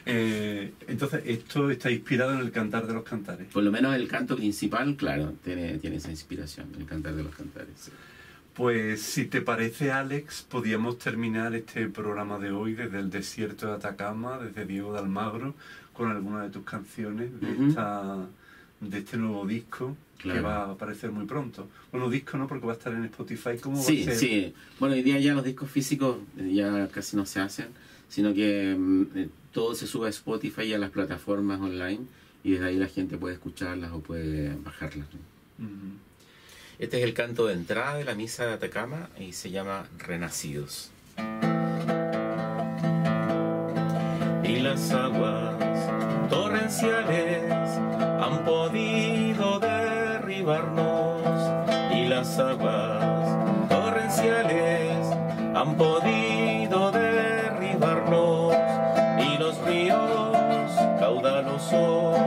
Entonces, ¿esto está inspirado en el Cantar de los Cantares? Por lo menos el canto principal, claro, tiene esa inspiración, el Cantar de los Cantares. Sí. Pues si te parece, Alex, podríamos terminar este programa de hoy desde el desierto de Atacama, desde Diego de Almagro, con alguna de tus canciones de este nuevo disco, claro, que va a aparecer muy pronto. Bueno, disco no, porque va a estar en Spotify. ¿Cómo va a ser? Sí. Bueno, hoy día ya los discos físicos ya casi no se hacen, sino que todo se sube a Spotify y a las plataformas online, y desde ahí la gente puede escucharlas o puede bajarlas, ¿no? Este es el canto de entrada de la misa de Atacama y se llama Renacidos. Y las aguas torrenciales han podido derribarnos, y las aguas torrenciales han podido derribarnos, y los ríos caudalosos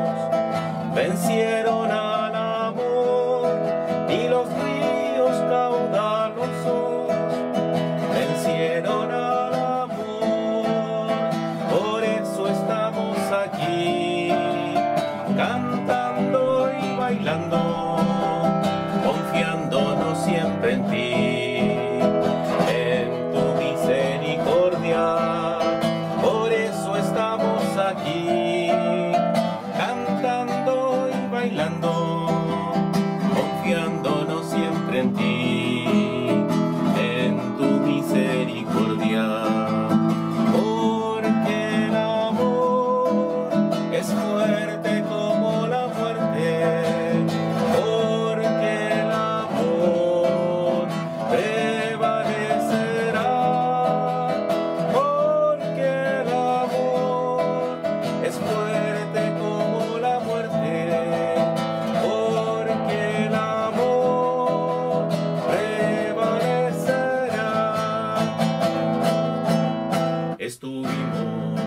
vencieron al amor, y los ríos caudalosos vencieron al amor. Por eso estamos aquí cantando y bailando, confiándonos siempre en ti, en tu misericordia. Por eso estamos aquí cantando y bailando, confiándonos siempre en ti, en tu misericordia. Porque el amor es fuerte como la muerte, porque el amor prevalecerá, porque el amor es fuerte como la muerte, porque el amor prevalecerá. Estuvimos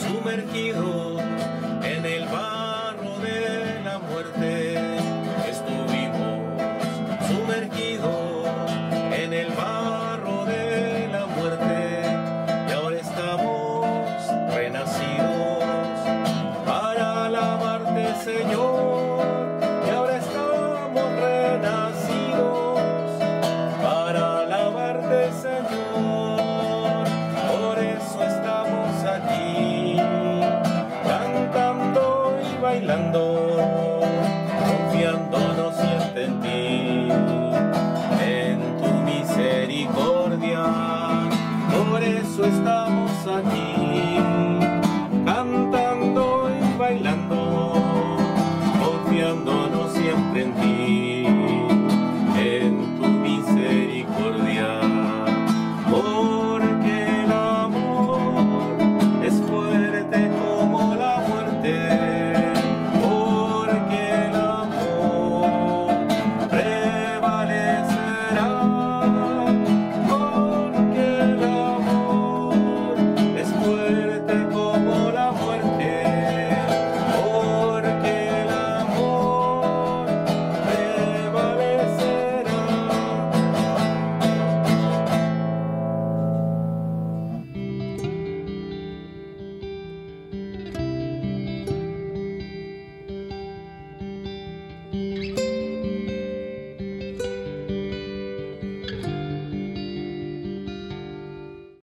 sumergidos en el barro de la muerte, estuvimos sumergidos en el barro de la muerte, y ahora estamos renacidos para alabarte, Señor, y ahora estamos renacidos para alabarte, Señor. Por eso estamos aquí cantando y bailando,